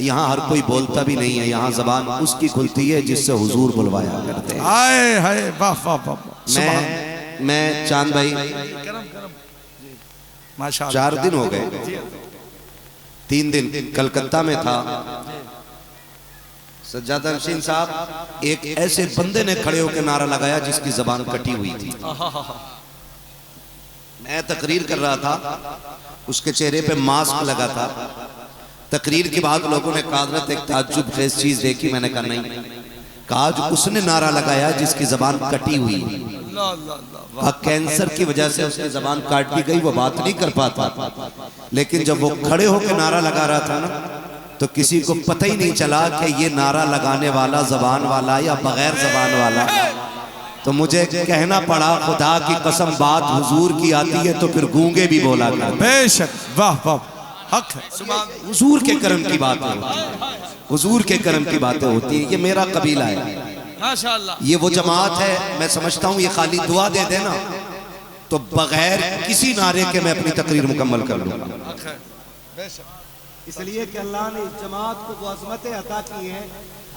यहाँ हर कोई बोलता भी नहीं है, यहाँ जबान उसकी खुलती है जिससे हुजूर बुलवाया करते हैं। आए हाय वाह वाह वाह। मैं चांद भाई माशाअल्लाह 4 दिन हो गए, 3 दिन कलकत्ता में था। सज्जादा नशीन साहब एक ऐसे बंदे ने खड़े होकर नारा लगाया जिसकी जबान कटी हुई थी। मैं तकरीर कर रहा था, उसके चेहरे पे मास्क लगा था। तकरीर के बाद लोगों ने कहा हज़रत एक ताज्जुब खेज चीज देखी। मैंने कहा नहीं। कहा जो उसने नारा लगाया जिसकी जबान कटी हुई, कैंसर की वजह से उसकी जबान काट दी गई, वो बात नहीं कर पाता। लेकिन जब वो खड़े होकर नारा लगा रहा था ना, तो किसी को पता ही नहीं चला कि ये नारा लगाने वाला जबान वाला या बगैर जबान वाला। तो मुझे कहना पड़ा खुदा की कसम बात हुजूर की आती है तो फिर गूंगे भी बोला करते। बेशक वाह वाह हक है। हुजूर के करम की बातें होती है, हुजूर के करम की बातें होती है। ये मेरा कबीला है माशाअल्लाह, ये वो जमात है। मैं समझता हूँ ये खाली दुआ दे देना तो बगैर किसी नारे के मैं अपनी तकरीर मुकम्मल कर लूंगा। इसलिए कि अल्लाह ने इस जमात को वो अज़मतें अता की हैं,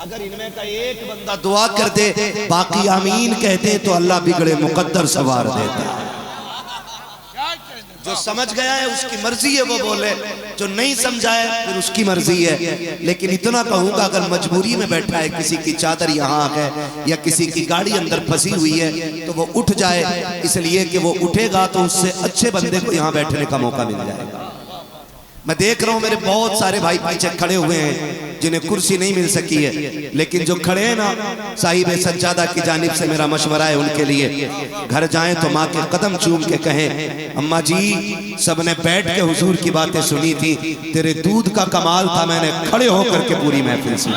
अगर इनमें का एक बंदा दुआ कर दे बाकी आमीन कहते तो अल्लाह बिगड़े मुकद्दर सवार देता है। जो समझ गया है उसकी मर्जी है वो बोले, जो नहीं समझा है फिर उसकी मर्जी है। लेकिन इतना कहूंगा अगर मजबूरी में बैठा है, किसी की चादर यहाँ है या किसी की गाड़ी अंदर फंसी हुई है, तो वो उठ जाए, इसलिए कि वो उठेगा तो उससे अच्छे बंदे को यहाँ बैठने का मौका मिल जाएगा। मैं देख रहा हूँ मेरे बहुत सारे भाई पीछे खड़े हुए हैं जिन्हें कुर्सी नहीं मिल सकी है, लेकिन जो खड़े हैं ना, साहिब सज्जादा की जानिब से मेरा मशवरा है उनके लिए, घर जाएं तो माँ के कदम चूम के कहें अम्मा जी सबने बैठ के हुजूर की बातें सुनी थी, तेरे दूध का कमाल था, मैंने खड़े होकर के पूरी महफिल सुनी।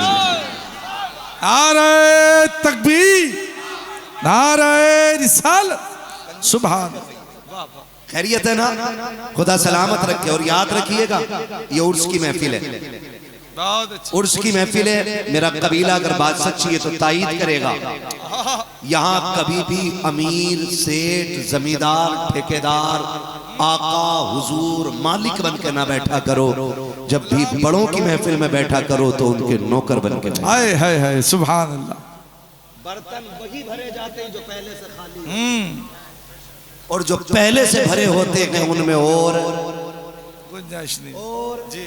नारे तकबीर, नारे रिसालत, सुभान। खैरियत है ना? खुदा सलामत रखे। और याद रखिएगा ये उर्स की महफिल है, उर्स की महफिल है। मेरा कबीला अगर बात सच्ची है तो तायीद करेगा। यहाँ कभी भी अमीर, सेठ, जमींदार, ठेकेदार, आका, हुजूर, मालिक बन के ना बैठा करो। जब भी बड़ों की महफिल में बैठा करो तो उनके नौकर बन के। हाय हाय हाय सुभान अल्लाह। बर्तन वही भरे जाते हैं जो पहले से खाली, और जो पहले से भरे होते हैं उनमें और गुंजाइश नहीं, और जी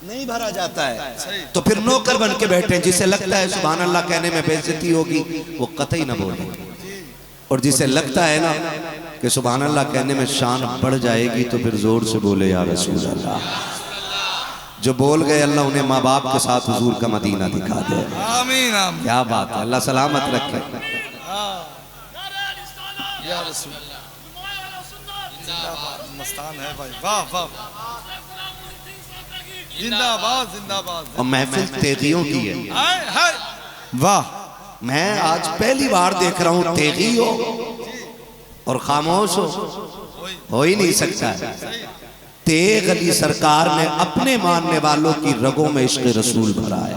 नहीं भरा जाता है। तो फिर नौकर बन के बैठे हैं। जिसे लगता है सुभान अल्लाह कहने में बेइज्जती होगी वो कतई ना बोले, और जिसे लगता है ना कि सुभान अल्लाह कहने में शान बढ़ जाएगी तो फिर जोर से बोले या रसूल अल्लाह। जो बोल गए अल्लाह उन्हें माँ बाप के साथ हुजूर का मदीना दिखा दे। आमीन आमीन। क्या बात है, अल्लाह सलामत रखे। या रसूल मस्तान है भाई, वाह वाह, जिंदाबाद जिंदाबाद। और महफिल तेगियों की है, वाह। मैं आज पहली बार देख रहा हूँ तेगी हो और खामोश हो ही नहीं सकता है। तेग अली सरकार ने अपने मानने वालों की रगों में इश्क रसूल भरा है।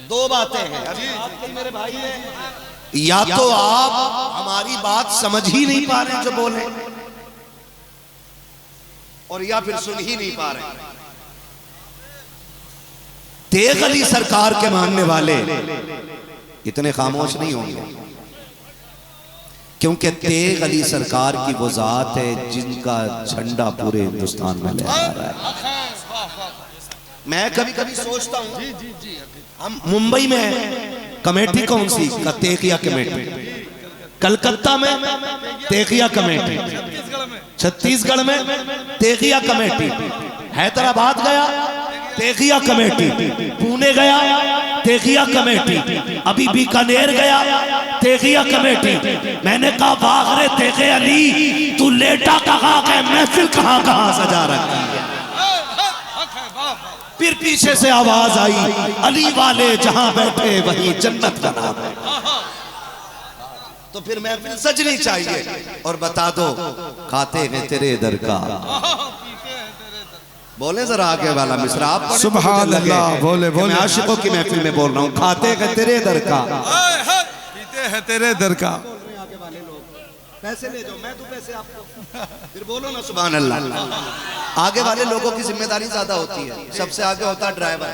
दो बातें हैं मेरे भाई है, या तो आप हमारी बात समझ ही नहीं पा रहे जो बोले, और या फिर सुन ही नहीं पा रहे। तेग अली सरकार के मानने वाले इतने खामोश नहीं होंगे, क्योंकि तेग अली सरकार की वो जात है जिनका झंडा पूरे हिंदुस्तान में लहरा रहा है। मैं कभी कभी सोचता हूँ हम मुंबई में कमेटी कौन सी का तेगिया कमेटी, कलकत्ता में तेगिया कमेटी, छत्तीसगढ़ में तेगिया कमेटी, हैदराबाद गया तेगिया कमेटी, पुणे गया तेगिया कमेटी, अभी बीकानेर गया तेगिया कमेटी। मैंने कहा बागरे तेगे अली तू लेटा कहाँ है, महफिल कहाँ कहाँ सजा रखी है। फिर पीछे से आवाज आई अली वाले जहां बैठे वहीं जन्नत का नाम है। तो फिर महफिल सजनी चाहिए। और बता दो खाते हैं तेरे दर का, बोले जरा आगे वाला मिसरा आप सुभान अल्लाह। बोले बोले, आशिकों की महफिल में बोल रहा हूँ, खाते हैं तेरे दर का, पीते हैं तेरे दर का। पैसे ले जाओ, मैं दूं पैसे आपको, फिर बोलो ना सुभान अल्लाह। आगे वाले लोगों की जिम्मेदारी ज्यादा होती है, सबसे आगे होता है ड्राइवर।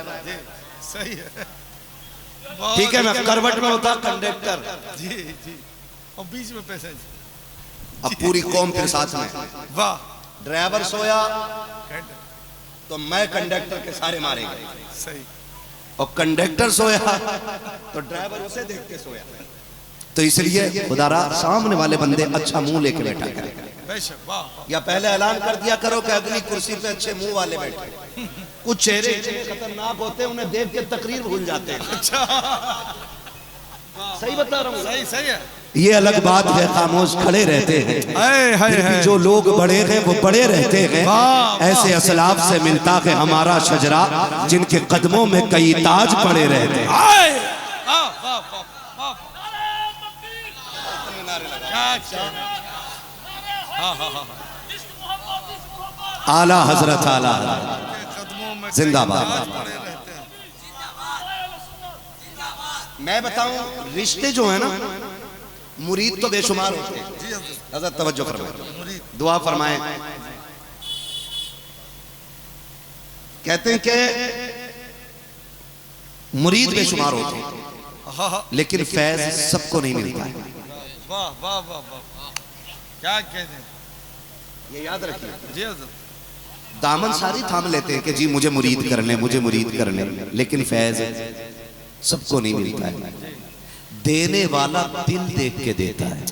सही है, ठीक है, मैं करवट में होता कंडक्टर। जी जी, और बीच में पैसेंजर। अब पूरी कौम फिर साथ में। वाह, ड्राइवर सोया तो मैं कंडक्टर के सारे मारे गए। सही। और कंडक्टर सोया तो ड्राइवर उसे देख के सोया। तो इसलिए खुदारा सामने वाले बंदे अच्छा मुंह लेके बैठा करें, बेशक। वाह, या पहले ऐलान कर दिया करो कि अगली कुर्सी पे अच्छे मुंह वाले बैठे। कुछ चेहरे इतने खतरनाक होते हैं, उन्हें देख के तकरीर भूल जाते हैं। अच्छा, सही बता रहा हूँ। सही सही है। ये अलग बात है, खामोश खड़े रहते हैं, फिर भी जो लोग बड़े हैं वो बड़े रहते हैं। ऐसे असलाफ से मिलता है हमारा शजरा, जिनके कदमों में कई ताज पड़े रहते हैं। आला हजरत आला जिंदाबाद। मैं बताऊं, रिश्ते जो है ना, मुरीद तो बेशुमार होते हैं। हजरत तवज्जो फरमाए, दुआ फरमाए। कहते हैं कि मुरीद बेशुमार होते हैं, लेकिन फैज सबको नहीं मिलता है। वाह वाह वाह वाह, क्या कहते हैं, ये याद रखिए। जी हजरत। दामन सारी थाम लेते हैं कि जी मुझे मुरीद कर ले, मुझे मुरीद कर ले, लेकिन फैज सबको नहीं मिलता है। देने वाला दिल देख के देता है,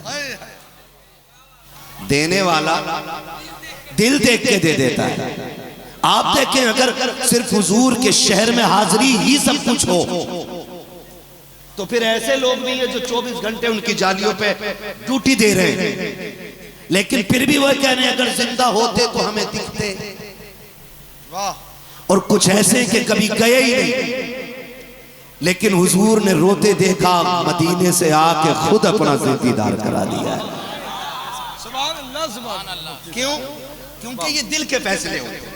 देने वाला दिल देख के दे देता है। आप देखें, अगर सिर्फ हुजूर के शहर में हाजिरी ही सब कुछ हो, तो फिर ऐसे लोग भी हैं जो 24 घंटे उनकी जालियों पे ड्यूटी दे रहे हैं, लेकिन फिर भी वह कह रहे हैं अगर जिंदा होते तो हमें दिखते। वाह। और कुछ ऐसे कि कभी गए ही नहीं, लेकिन हुजूर ने रोते देखा, मदीने से आके खुद अपना दीदार करा दिया है। सुभान अल्लाह, सुभान अल्लाह। क्यों? क्योंकि ये दिल के फैसले होते हैं,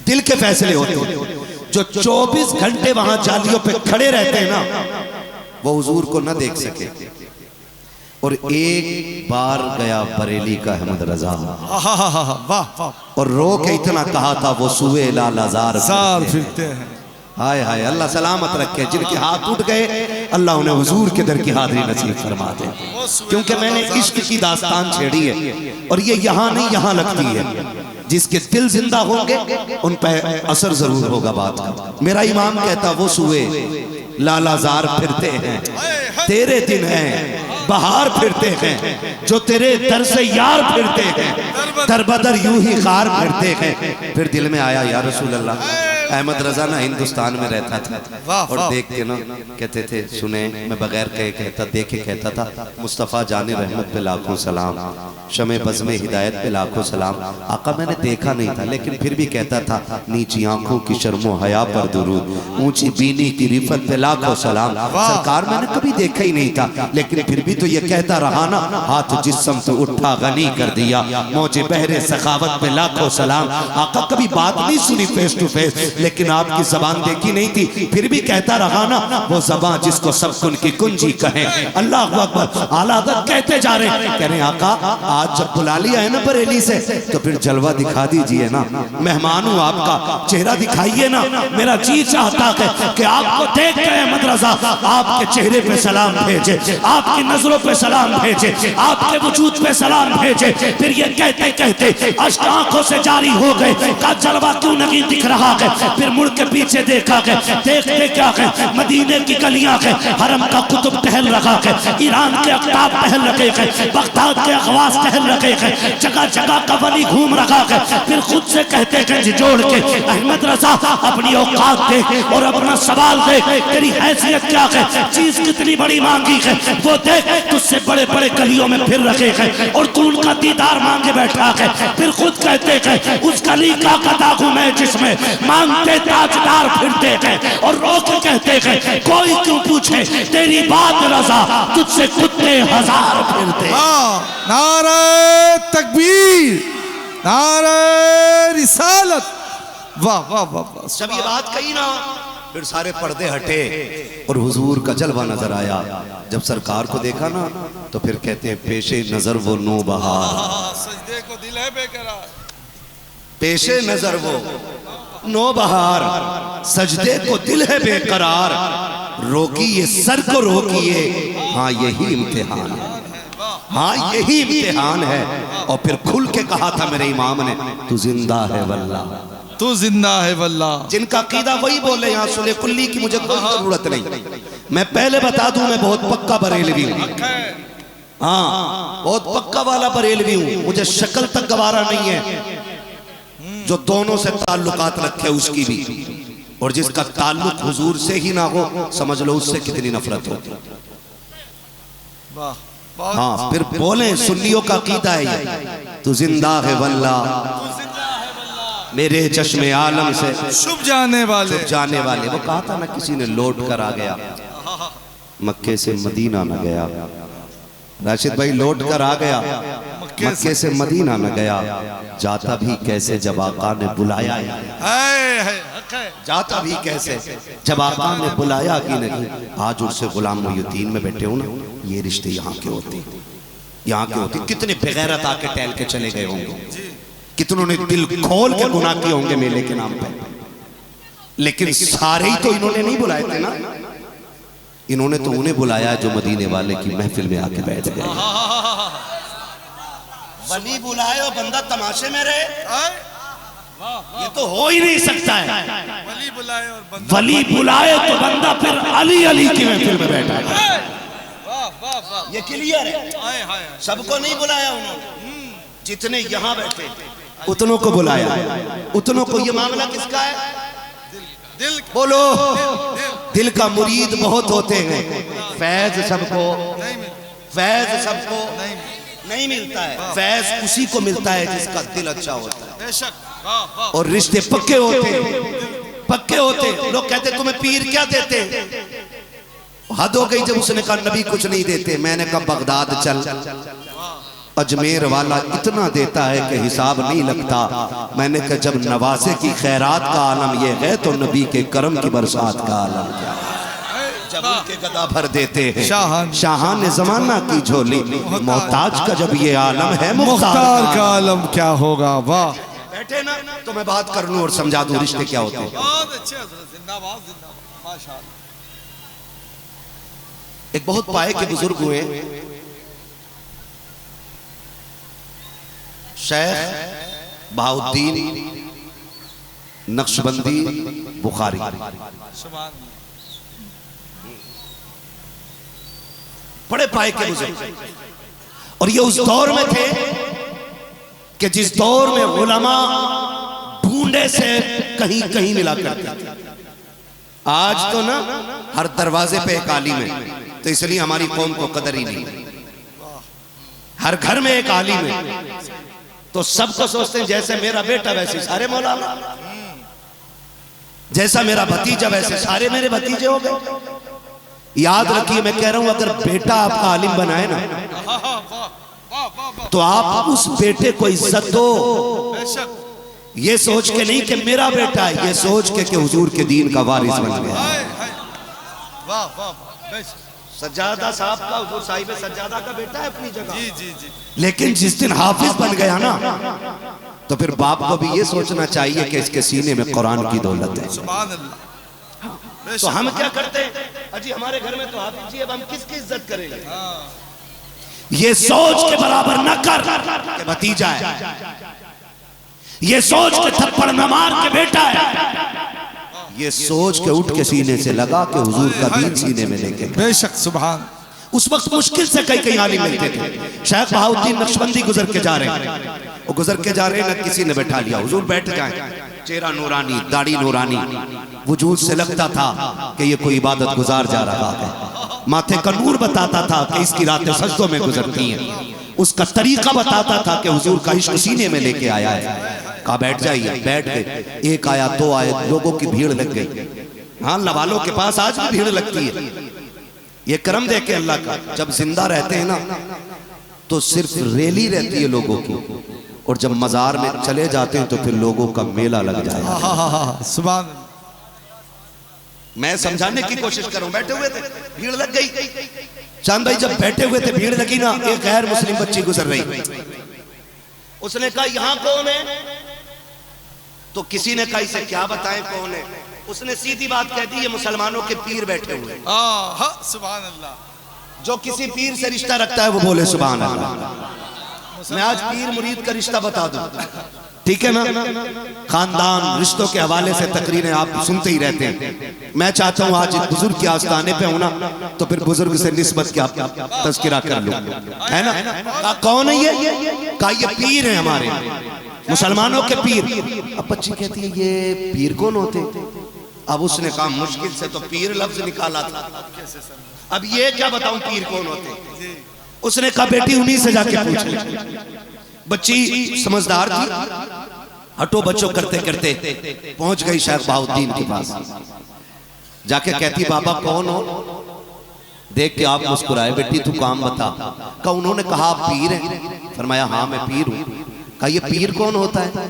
दिल के फैसले होते हैं। जो 24 घंटे वहां जालियों पे खड़े रहते हैं ना, वो हुजूर को न देख सके। और एक बार गया बरेली का अहमद रजा, वाह, और रो के इतना कहा था वो सुए लालाजार फिरते हैं। हाय हाय, अल्लाह सलामत रखे। जिनके हाथ उठ गए, अल्लाह उन्हें हुजूर के दर की हाजिरी नसीब फरमा दे। क्योंकि मैंने इश्क की दास्तान छेड़ी है, और ये यहाँ नहीं यहाँ लगती है। जिसके दिल जिंदा होंगे उन पर असर जरूर होगा बात का। मेरा इमाम कहता वो सुए लालाजार फिरते हैं, तेरे दिन हैं बहार फिरते हैं, जो तेरे दर से यार फिरते हैं, दर बदर यूं ही खार फिरते हैं। फिर दिल में आया या रसूल अल्लाह, अहमद रजा ना हिंदुस्तान में रहता था, और देख के ना कहते थे, सुने मैं बगैर कहे कहता, देखे कहता था, मुस्तफ़ा जाने रहमत पे लाखों सलाम, शमे बज़्मे हिदायत पे लाखों सलाम। आका मैंने देखा नहीं था, लेकिन फिर भी कहता था, नीची आंखों की शर्मो हया पर दुरूद, ऊंची बीनी की रिफत पे लाखों सलाम। सरकार मैंने कभी देखा ही नहीं था, लेकिन फिर भी तो ये कहता रहा ना, हाथ जिस्म से उठा गनी कर दिया, मौजे बहरे सखावत पे लाखों सलाम। आका कभी बात नहीं सुनी फेस टू फेस, लेकिन आपकी जबान देखी नहीं थी, फिर भी कहता रहा ना, वो जबान जिसको सब कुन की कुंजी कहे। अल्लाह अकबर। आला हज़रत कहते जा रहे हैं, कह रहे हैं आका आज जब बुला लिया है ना बरेली से, तो फिर जलवा दिखा दीजिए ना, मेहमान हूँ आपका, चेहरा दिखाइए ना। मेरा जी चाहता है कि आपको देख के अहमद रजा आपके चेहरे पे सलाम भेजे, आपकी नजरों पे सलाम भेजे, आपके वजूद पे सलाम भेजे। फिर ये कहते कहते अष्ट आंखों से जारी हो गए, का जलवा क्यों नहीं दिख रहा है। फिर मुड़ के पीछे देखा गया, देखते क्या है, मदीने की गलियां है, हरम का कुतुब टहल रखा है, ईरान के अख्ताब टहल रखे हैं, बगदाद के अखवास टहल रखे हैं, जगह जगह का वली घूम रखा है। फिर खुद से कहते हैं जोड़ के, अहमद रजा अपनी औकात दे और अपना सवाल दे, तेरी हैसियत क्या है, चीज कितनी बड़ी मांगी है, वो देख, तुझसे बड़े बड़े गलियों में फिर रखे हैं, और तू उनका दीदार मांगे बैठा है। फिर खुद कहते हैं, उस गली का कदा हूं मैं जिसमें मांगते ताजदार फिरते हैं, और रोक कहते हैं, कोई क्यों पूछे तेरी बात रजा, तुझसे कुत्ते हजार फिरते। नारे तकबीर, नारे रिसालत। वाह वाह वाह वाह। जब ये बात कही ना, फिर सारे पर्दे हटे और हुजूर का जलवा नजर आया। जब सरकार को देखा ना तो फिर कहते हैं पेशे नजर वो नो बहार, सजदे को दिल है बेकरार, पेशे नजर वो नो बहार, सजदे को दिल है बेकरार, रोकिए सर को रोकिए, हाँ यही इम्तिहान है, हाँ यही इम्तिहान है। और फिर खुल के कहा था मेरे इमाम ने, तू जिंदा है वल्ला, तू जिंदा है वल्ला। जिनका अकीदा वही बोले यहाँ सुले कुल्ली की मुझे कोई जरूरत नहीं। मैं पहले बता दूं मैं बहुत पक्का बरेलवी हूँ, हाँ बहुत पक्का वाला बरेलवी हूँ। मुझे शक्ल तक गवारा नहीं है, जो दोनों से ताल्लुकात रखे उसकी भी, और जिसका ताल्लुक हुजूर से ही ना हो समझ लो उससे कितनी नफरत होती। हाँ फिर बोले सुन्नियों का अकीदा है ये, तू जिंदा है वल्ला, मेरे चश्मे आलम से शुभ जाने वाले, शुभ जाने वाले। वो कहा था ना किसी ने लौट कर आ गया, मक्के से मदीना न गया। राशिद भाई लौट कर आ गया, मक्के से मदीना न गया, जाता भी कैसे जब आका ने बुलाया, जाता भी कैसे जब आका ने बुलाया कि नहीं। आज उससे गुलाम मुहीउद्दीन में बैठे हो ना, ये रिश्ते यहाँ के होते, यहाँ के होते। कितने बेगैरत आके टहल के चले गए होंगे, कितनों ने दिल खोल के गुनाह किए होंगे मेले के नाम पे, लेकिन सारे ही तो इन्होंने नहीं बुलाए थे ना। इन्होंने तो उन्हें बुलाया जो मदीने वाले की महफिल में आके बैठ गए। वली बुलाए और बंदा तमाशे में रहे, ये तो हो ही नहीं सकता है। वली बुलाए और बंदा, वली बुलाए तो बंदा फिर अली अली की महफिल में बैठा है। ये क्लियर है। सबको नहीं बुलाया उन्होंने, जितने यहाँ बैठे उतनों को बुलाया, उतनों को। ये मामला किसका है? दिल बोलो। दिल का मुरीद बहुत होते हैं, फैज सबको, फैज सबको नहीं मिलता है। फैज उसी को मिलता है जिसका दिल अच्छा होता है। बेशक। और रिश्ते पक्के होते हैं, पक्के होते हैं। लोग कहते तुम्हें पीर क्या देते? हद हो गई जब उसने कहा नबी कुछ नहीं देते। मैंने कहा बगदाद चल, अजमेर वाला इतना देता है कि हिसाब नहीं लगता। मैंने कहा जब नवासे की खैरात का आलम ये है तो नबी के करम की बरसात का आलम क्या है? जब उनके गदा भर देते हैं शाहान जमाना की झोली, मोहताज का जब ये आलम है मुख्तार का आलम क्या होगा। वाह, बैठे ना तो मैं बात कर लूं और समझा दूं रिश्ते क्या होते हैं। बहुत अच्छे, जिंदाबाद जिंदाबाद, माशाअल्लाह। एक बहुत पाए के बुजुर्ग हुए शेख बहाउद्दीन नक्शबंदी बुखारी, बड़े पाए के बुजुर्ग। और ये उस दौर में थे कि जिस दौर में उलमा ढूंढे से कहीं कहीं मिला करते थे। आज तो ना हर दरवाजे पे एक आलिम है, तो इसलिए हमारी कौम को कदर ही नहीं। हर घर में एक आलिम है तो सबको सोचते हैं जैसे मेरा बेटा वैसे सारे मौलाना, जैसा मेरा भतीजा वैसे सारे मेरे भतीजे हो गए। याद रखिए मैं कह रहा हूं, अगर बेटा आपका आलिम बनाए ना तो आप उस बेटे को इज्जत दो। ये सोच के नहीं कि मेरा बेटा है, ये सोच के कि हुजूर के दीन का वारिस बन गया। सज्जादा साहब का, हुजूर साहिब सज्जादा का बेटा है अपनी जगह। जी जी जी। लेकिन जिस दिन हाफिज बन गया ना तो फिर बाप को भी ये सोचना चाहिए कि इसके सीने में कुरान की दौलत है। सुभान अल्लाह। तो हम क्या करते हैं, अजी हमारे घर में तो हाफिज जी, अब हम किसकी इज्जत करेंगे? ये सोच के बराबर न कर के भतीजा है, ये सोच के थप्पड़ न मार के बेटा है, ये सोच के उठ के सीने से लगा के हुजूर का दीन सीने में लेके। बेशक सुभान। उस वक्त मुश्किल से कई कई आलिम मिलते थे। शेख बहाउद्दीन नक्शबंदी गुजर के जा रहे हैं, वो गुजर के जा रहे हैं, न किसी ने बैठा लिया। हुजूर बैठ जाए, चेहरा नूरानी, दाढ़ी नूरानी, वजूद से लगता था कि ये कोई इबादत गुजार जा रहा है। माथे का नूर बताता था कि इसकी रातें सजदों में गुजरती हैं। उसका तरीका बताता था कि हुजूर का इश्क सीने में लेके आया है। कहा बैठ जाइए, बैठ गए। एक आया, दो आए, लोगों की भीड़ लग गई। हाँ, लवालों के पास आज भी भीड़ लगती है। ये करम देखे अल्लाह का, जब जिंदा रहते हैं ना तो सिर्फ रैली रहती है लोगों की, और जब मजार में चले जाते हैं तो फिर लोगों का मेला लग जाएगा। सुभान। मैं समझाने की कोशिश करूं, बैठे हुए थे, भीड़ लग गई। चांद भाई जब बैठे हुए थे, भीड़ लगी ना, एक गैर मुस्लिम बच्ची गुजर रही। उसने कहा यहाँ कौन है? तो किसी ने कहा इसे क्या बताएं कौन है। उसने सीधी बात कह दी, ये मुसलमानों के पीर बैठे हुए। सुभान अल्लाह। जो किसी पीर से रिश्ता रखता है वो बोले सुभान अल्लाह। मैं आज पीर मुरीद का रिश्ता बता दूं, ठीक है ना। खानदान रिश्तों के हवाले से तकरीरें आप सुनते ही रहते हैं। मैं चाहता हूं आज बुजुर्ग के आस्थाने पे होना, तो फिर बुजुर्ग से निस्बत की आप तज़किरा कर लूं, है ना। कौन है ये? कहा ये पीर है हमारे मुसलमानों के पीर। अब बच्ची कहती है ये पीर कौन होते? अब उसने कहा मुश्किल से तो पीर लफ्ज निकाला था, अब ये क्या बताऊं पीर कौन होते। उसने कहा बेटी उन्हीं से जाके पूछ ले। बच्ची समझदार थी, हटो बच्चों करते करते पहुंच गई शेख बहाउद्दीन के पास। जाके कहती बाबा कौन हो? देख के आप मुस्कुराए, बेटी तू काम बता। कहा उन्होंने कहा आप पीर हैं? फरमाया हाँ मैं पीर हूं। कहा ये पीर कौन होता है?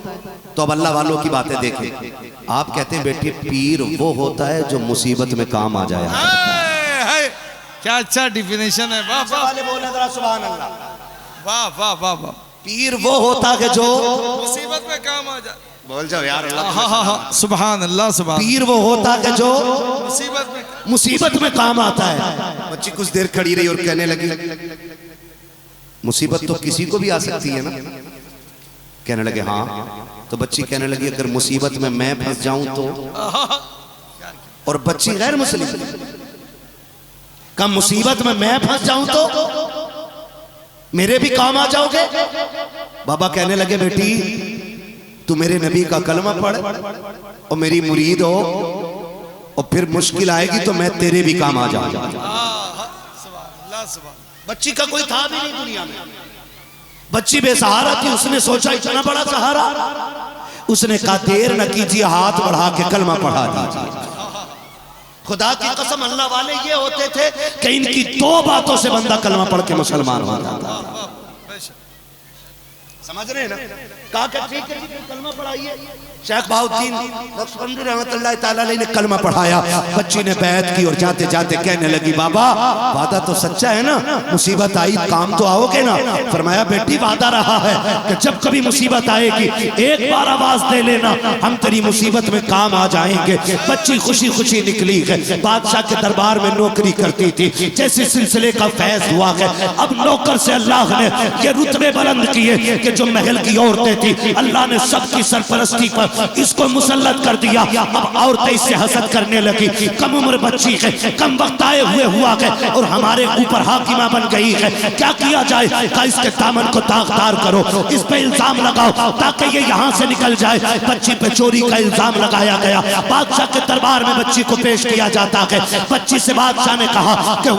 तो अब अल्लाह वालों की बातें देखें। आप कहते हैं बेटी पीर वो होता है जो मुसीबत में काम आ जाए। क्या अच्छा डिफिनेशन है। वाह वाह वाले बोले जरा सुभान अल्लाह। वाह वाह वाह वाह। पीर वो होता है जो मुसीबत में काम आ जाए। बोल जाओ यार अल्लाह। सुभान अल्लाह सुभान। पीर वो होता है जो मुसीबत में काम आता है। बच्ची कुछ देर खड़ी रही और कहने लगी मुसीबत तो किसी को भी आ सकती है ना। कहने लगे हाँ। तो बच्ची कहने लगी अगर मुसीबत में मैं फंस जाऊं तो? और बच्ची गैर मुस्लिम। कम मुसीबत में मैं फंस जाऊं तो मेरे भी काम आ जाओगे? बाबा कहने लगे बेटी तू मेरे नबी का कलमा पढ़ और मेरी मुरीद हो, और फिर मुश्किल आएगी तो मैं तेरे भी काम आ जाऊंगा। बच्ची का कोई था भी नहीं दुनिया में, बच्ची बेसहारा थी। उसने सोचा इतना बड़ा सहारा। उसने कहा देर न कीजिए, हाथ बढ़ा के कलमा पढ़ा दीजिए। खुदा की कसम अल्लाह वाले ये होते थे कि इनकी दो बातों से बंदा कलमा पढ़ के मुसलमान हो जाता था। समझ रहे हैं ना। कहा कि ठीक है कलमा पढ़ाइए। शेख बहाउद्दीन नक्शबंदी रहमतुल्लाह तआला अलैह ने कलमा पढ़ाया। बच्ची ने बैत की और जाते जाते कहने लगी बाबा वादा तो सच्चा है ना, मुसीबत आई काम तो आओगे ना? फरमाया बेटी वादा रहा है कि जब कभी मुसीबत आएगी एक बार आवाज दे लेना, हम तेरी मुसीबत में काम आ जाएंगे। बच्ची खुशी खुशी निकली है। बादशाह के दरबार में नौकरी करती थी। जैसे सिलसिले का फैज हुआ है, अब नौकर से अल्लाह ने ये रुतबे बुलंद किए कि जो महल की औरतें थी अल्लाह ने सबकी सरपरस्ती पर इसको मुसल्लत कर दिया। अब औरतें इससे हसद करने लगी। कम उम्र बच्ची है, कम वक्त आए हुए हुआ है और हमारे ऊपर हाकिमा बन गई है। क्या किया जाए? का इसके दामन को दागदार करो, इस पे इल्जाम लगाओ ताकि ये यहाँ से निकल जाए। बच्ची पे चोरी का इल्जाम लगाया गया। बादशाह के दरबार में बच्ची को पेश किया जाता है। बच्ची से बादशाह ने कहा कि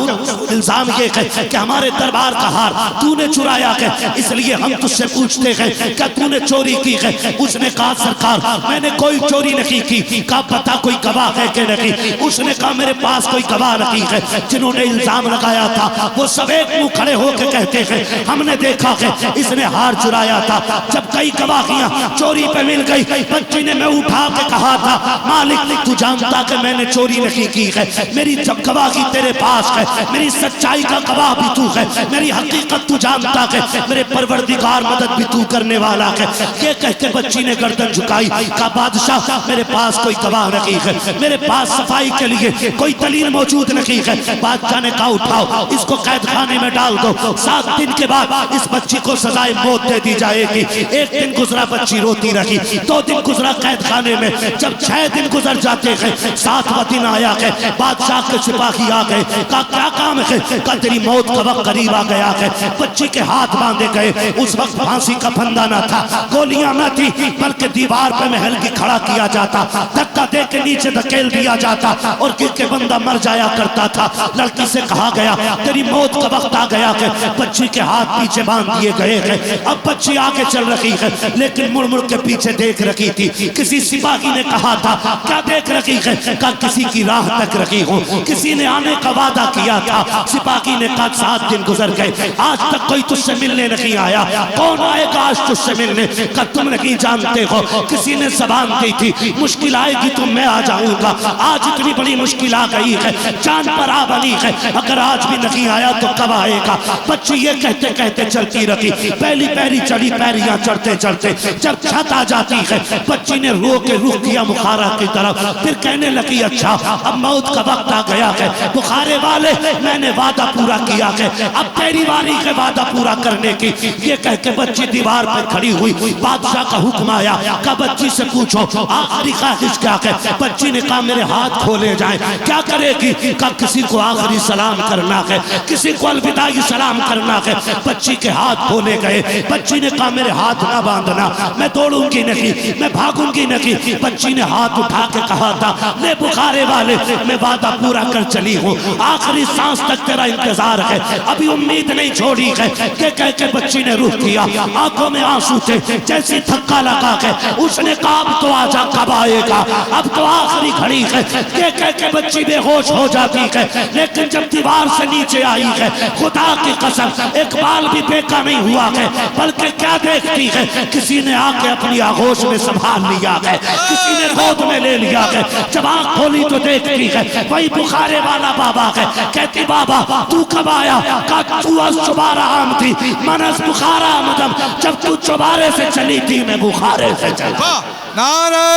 इल्जाम ये है कि हमारे दरबार का हार तूने चुराया है, इसलिए हम तुझसे पूछते हैं क्या तूने चोरी की है? उसने कहा सरकार मैंने कोई चोरी नहीं की। कहा पता कोई गवाह है कि नहीं? उसने कहा मेरे पास कोई गवाह नहीं है। जिन्होंने इल्जाम लगाया था वो सब एक मुंह खड़े होकर कहते हैं हमने देखा है इसने हार चुराया था। जब कई गवाहियां चोरी पे मिल गई, बच्ची ने मैं उठा के कहा था मालिक तू जानता कि मैंने चोरी नहीं की है, मेरी जब गवाही तेरे पास है, मेरी सच्चाई का गवाह भी तू है, मेरी हकीकत तू जानता है, मेरे परवरदिगार मदद भी तू करने वाला है। ये कह के बच्ची ने गर्दन झुकाई। कहा बादशाह मेरे पास कोई गवाह नहीं है, मेरे पास सफाई के लिए कोई दलील मौजूद नहीं है। बादशाह ने कहा उठाओ इसको कैद खाने में डाल दो, 7 दिन के बाद इस बच्ची को सजाए मौत दे दी जाएगी। एक दिन गुजरा बच्ची रोती रही, 2 दिन गुजरा कैद खाने में। जब 6 दिन गुजर जाते हैं, 7वां दिन आया है। बादशाह के सिपाही आ गए। कहा क्या काम है? कहा तेरी मौत का वक्त करीब आ गया है। बच्ची के हाथ बांधे गए। उस वक्त फांसी का फंदा न था, गोलियां न थी, बल्कि दीवार पे महल की खड़ा किया जाता, धक्का दे के नीचे धकेल दिया जाता और गिर के बंदा मर जाया करता था। लड़की से कहा गया तेरी मौत का वक्त आ गया है। बच्ची के हाथ पीछे बांध दिए गए हैं। अब बच्ची आगे चल रही है लेकिन मुड़ मुड़ के पीछे देख रही थी। किसी सिपाही ने कहा था क्या देख रही है? कहा किसी की राह तक रही हूँ, किसी ने आने का वादा किया था। सिपाही ने कहा 7 दिन गुजर गए, आज तक कोई तुझसे मिलने नहीं आया। कौन आएगा आज तुझसे मिलने का तुम नहीं जानते हो। किसी ने जबान दी थी मुश्किल आएगी तो मैं आ जाऊंगा, आज इतनी बड़ी मुश्किल आ गई है, जान पर आ बनी है, अगर आज भी नहीं आया तो कब आएगा। बच्ची ये कहते कहते चलती रही, पहली पैरी चढ़ी, पैरियां चढ़ते चढ़ते जब छत आ जाती है, बच्ची ने रो के रुख किया बुखारा की तरफ, फिर कहने लगी अच्छा अब मौत का वक्त आ गया है, बुखारे वाले मैंने वादा पूरा किया है, अब तेरी बारी है वादा पूरा करने की। ये कह के बच्ची दीवार पर खड़ी हुई, बादशाह का हुक्म आया, कहा बच्ची से पूछो आखिरी ख्वाहिश क्या है। बच्ची ने कहा मेरे हाथ खोले जाएं। क्या करेगी? कहा किसी को आखिरी सलाम करना है, किसी को अलविदाई सलाम करना है। बच्ची के हाथ खोले गए। बच्ची ने कहा मेरे हाथ ना बांधना, मैं दौड़ूंगी नहीं, मैं भागूंगी नहीं। बच्ची ने हाथ उठा के कहा था ले बुखारे वाले मैं वादा पूरा कर चली हूँ, आखिरी सांस तक तेरा इंतजार है, अभी उम्मीद नहीं छोड़ी है। के कह के बच्ची ने रुख किया, आंखों में आंसू थे, जैसी धक्का लगा के उसने कहा अब तो आजा, कब आएगा, अब तो आखिरी घड़ी है। के कह के बच्ची बेहोश हो जाती है, लेकिन जब दीवार से नीचे आई है, खुदा की कसम एक बाल भी बेका नहीं हुआ है, बल्कि क्या देखती है, किसी ने आके अपनी आगोश में संभाल लिया है, किसी ने गोद में ले लिया है। जब आंख खोली तो देखती है वही बुखारे वाला बाबा है। कहती बाबा तू कब आया? कहा तू आज चुबारा आम थी, मनस बुखारा आमदम, जब तू चुबारे से चली थी मैं बुखारे से चला। नारे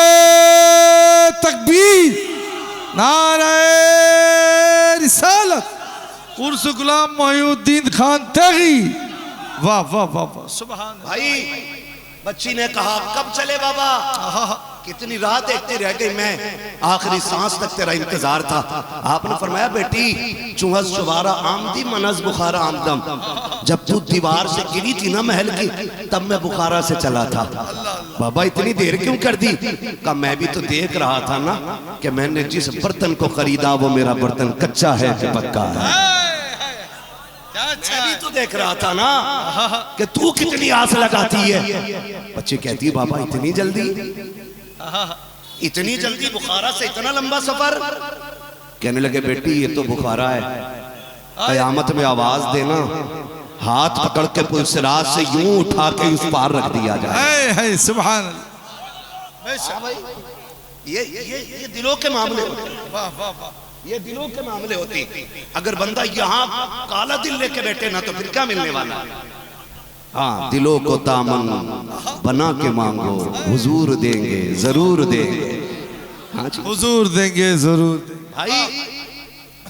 तकबीर, नारे रिसालत, उर्स गुलाम मोहिउद्दीन खान तगी। वाह वाह वाह वाह, सुभान भाई। बच्ची ने कहा कब चले बाबा? कितनी राह देखती रह गई मैं, आखिरी सांस तक तेरा इंतजार था। आपने फरमाया बेटी चुहस चुबारा आमदी मनस बुखारा आमदम, जब तू दीवार से गिरी थी ना महल की, तब मैं बुखारा से चला था। बाबा इतनी देर क्यों कर दी? कहा मैं भी तो देख रहा था ना कि मैंने जिस बर्तन को खरीदा वो मेरा बर्तन कच्चा है कि पक्का है। मैं भी तो देख रहा था ना कि तू कितनी आस लगाती है। बच्ची कहती है बाबा इतनी जल्दी, इतनी जल्दी बुखारा से इतना लंबा सफर? कहने लगे बेटी ये तो बुखारा है, कयामत में आवाज देना, हाथ पकड़ के पुलसिराज से यूं उठा के उस पार रख दिया जाए। है सुभान। ये दिलों के मामले होते, वाह वाह वाह, ये दिलों के मामले होते। अगर बंदा यहाँ काला दिल लेके बैठे ना तो फिर क्या मिलने वाला? हाँ दिलों को दामन बना के मांगो, हुजूर देंगे जरूर देंगे। हाँ जी हुजूर देंगे जरूर। भाई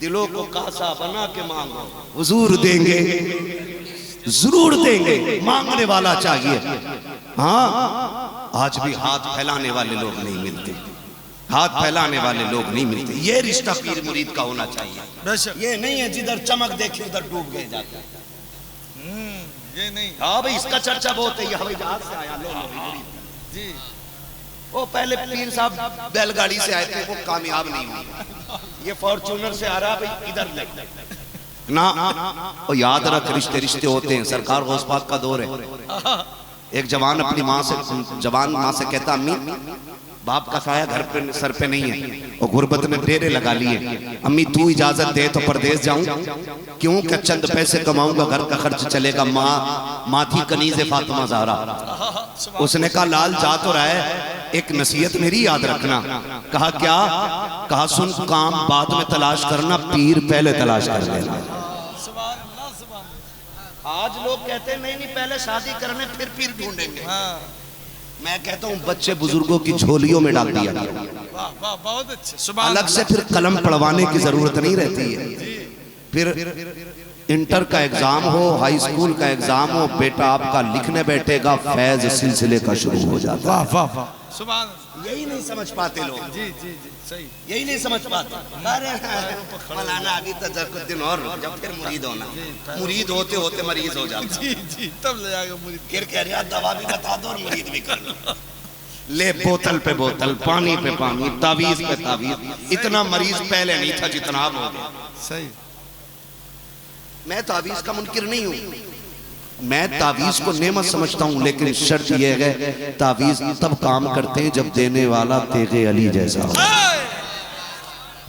दिलों को कासा बना के मांगो, हुजूर देंगे जरूर देंगे। मांगने वाला चाहिए। हाँ आज भी हाथ फैलाने वाले लोग नहीं मिलते, हाथ फैलाने वाले लोग नहीं मिलते। ये रिश्ता पीर मुरीद का होना चाहिए। ये नहीं है जिधर चमक देखे उधर डूब गए जाते। ये नहीं। हाँ भाई इसका चर्चा बहुत है, ये हवाई जहाज से आया जी। वो पहले पीर साहब बैलगाड़ी से आए थे, वो कामयाब नहीं हुई। ये फॉर्च्यूनर से आ रहा भाई इधर ले ना। वो याद रख रिश्ते रिश्ते होते हैं। सरकार गौस पाक का दौर है। एक जवान अपनी माँ से, जवान माँ से कहता अम्मी बाप का साया घर पे सर पे नहीं है, और गुर्बत में डेरे लगा लिए, अम्मी तू इजाजत दे तो परदेश जाऊं, क्यों कि चंद पैसे कमाऊंगा, घर का खर्च चलेगा। माँ थी कनीज़े फातिमा ज़हरा। उसने कहा लाल जा तो रहा है, एक नसीहत मेरी याद रखना। कहा क्या? कहा सुन काम बाद में तलाश करना, पीर पहले तलाश कर लेना। आज लोग कहते हैं नहीं पहले शादी करने फिर पीर ढूंढेंगे। मैं कहता हूँ बच्चे बुजुर्गों की झोलियों में डाल दिया गया। वाह वाह बहुत अच्छे। अलग से फिर कलम पढ़वाने की जरूरत नहीं रहती है। फिर इंटर का एग्जाम हो, हाई स्कूल का एग्जाम हो, बेटा आपका लिखने बैठेगा, फैज सिलसिले का शुरू हो जाता। वाह वाह वाह सुभान। यही नहीं समझ पाते लोग। जी जी जी सही, यही नहीं समझ पाते। अरे मौलाना अभी तो कुछ दिन और जब फिर मुरीद होना, मुरीद होते होते मरीज हो जाता। जी जी तब ले जाएगा मुरीद। फिर कह रहा दवा भी बता दो और मुरीद भी कर लो। ले बोतल पे बोतल, पानी पे पानी, तावीज पे तावीज। इतना मरीज पहले नहीं था जितना अब हो गया। सही। मैं तावीज का मुनकिर नहीं हूँ, मैं तावीज को नेमत समझता हूँ, लेकिन शर्त यह है तावीज तब काम करते हैं जब देने वाला तेगे अली जैसा हो,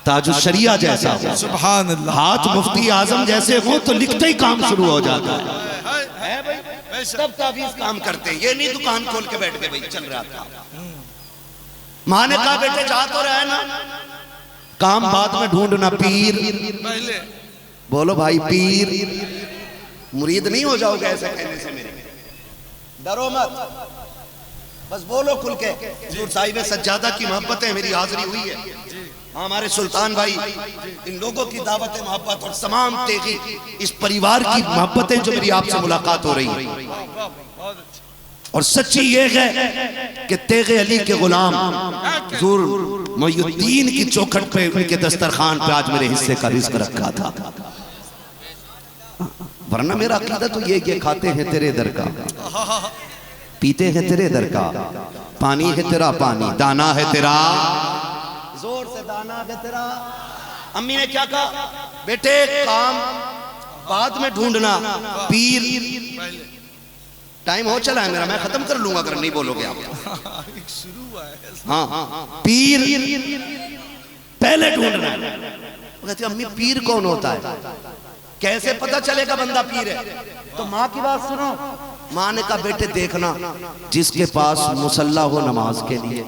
ताजुल शरिया जैसा हो। सुभान अल्लाह। हाथ मुफ्ती आजम जैसे हो तो लिखते ही काम शुरू हो जाता है। तब ताबीज काम करते हैं। ये नहीं दुकान खोल के बैठ के भाई चल रहा था। माँ ने कहा बेटे जा तो रहा है ना, काम बाद में ढूंढना, पीर पहले बोलो भाई, पीर मुरीद नहीं हो जाओगे ऐसे कहने से मेरे। डरो मत, बस बोलो खुल के। हुजूर साहिब सज्जादा की मोहब्बत है, मेरी हाजिरी हुई है। हमारे सुल्तान भाई, इन लोगों की दावत मोहब्बत और तमाम तेगी इस परिवार की मोहब्बतें जो मेरी आपसे मुलाकात हो रही है। और सच्ची ये है कि तेगे अली के गुलाम हुजूर मोइनुद्दीन की चौखट पे, उनके दस्तरखान पे आज मेरे हिस्से का रिज़्क रखा था। वरना मेरा अकीदा तो ये खाते हैं तेरे दर का, पीते हैं तेरे दर का, पानी है तेरा पानी, दाना है तेरा, जोर से दाना है तेरा। अम्मी ने क्या कहा, बेटे काम बाद में ढूंढना, पीर टाइम हो चला है मेरा, मैं खत्म कर लूंगा अगर नहीं बोलोगे आप। शुरू है। हाँ, पीर पहले ढूंढना। कहती अम्मी पीर कौन होता है, कैसे पता चलेगा बंदा पीर है? तो माँ की बात सुनो। माँ ने कहा बेटे देखना, जिसके पास मुसल्ला हो नमाज के लिए,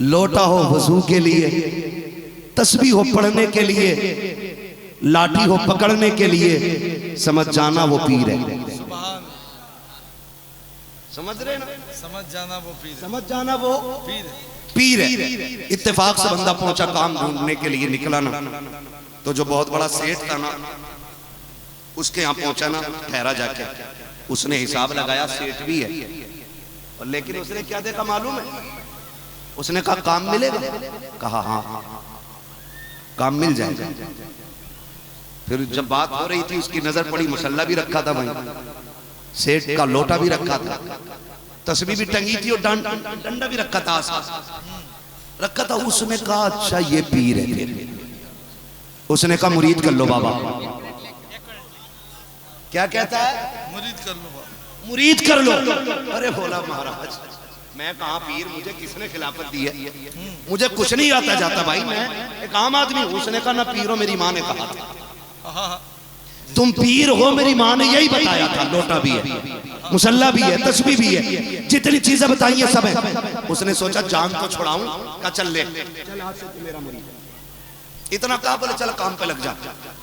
लोटा हो वजू के लिए, तस्बीह हो पढ़ने के लिए, लाठी हो पकड़ने के लिए, समझ जाना वो पीर है। समझ रहे ना? समझ जाना वो पीर है। समझ जाना वो पीर है। पीर है। इत्तेफाक से बंदा पहुंचा, काम ढूंढने के लिए निकला ना, तो जो बहुत बड़ा सेठ था ना, उसके यहाँ पहुंचा ना, ठहरा जाके उसने हिसाब लगाया, सेठ भी है, और लेकिन उसने क्या देखा मालूम है? उसने कहा काम मिलेगा? कहा हाँ काम मिल जाएगा। फिर जब बात हो रही थी, उसकी नजर पड़ी, मुसल्ला भी रखा था वहीं, सेठ का लोटा भी रखा था, तस्बीह भी टंगी थी, और डंडा भी रखा था, रखा था। उसने कहा अच्छा ये पीर है। उसने कहा मुरीद कर लो बाबा। क्या कहता है? मुरीद कर लो बाबा, मुरीद कर लो। अरे बोला महाराज मैं कहा पीर, मुझे किसने खिलाफत दी है? मुझे कुछ नहीं आता जाता भाई, मैं एक आम आदमी। उसने कहा ना पीर हो, मेरी माँ ने कहा था तुम पीर हो, मेरी माँ ने यही बताया था। लोटा भी है, मुसल्ला भी है, तस्बीह भी है, जितनी चीजें बताई है सब है। उसने सोचा जान तो छुड़ाऊं, का चल ले, चल आज से तू मेरा मुरीद। इतना कहा, बोले चल काम पे लग जा।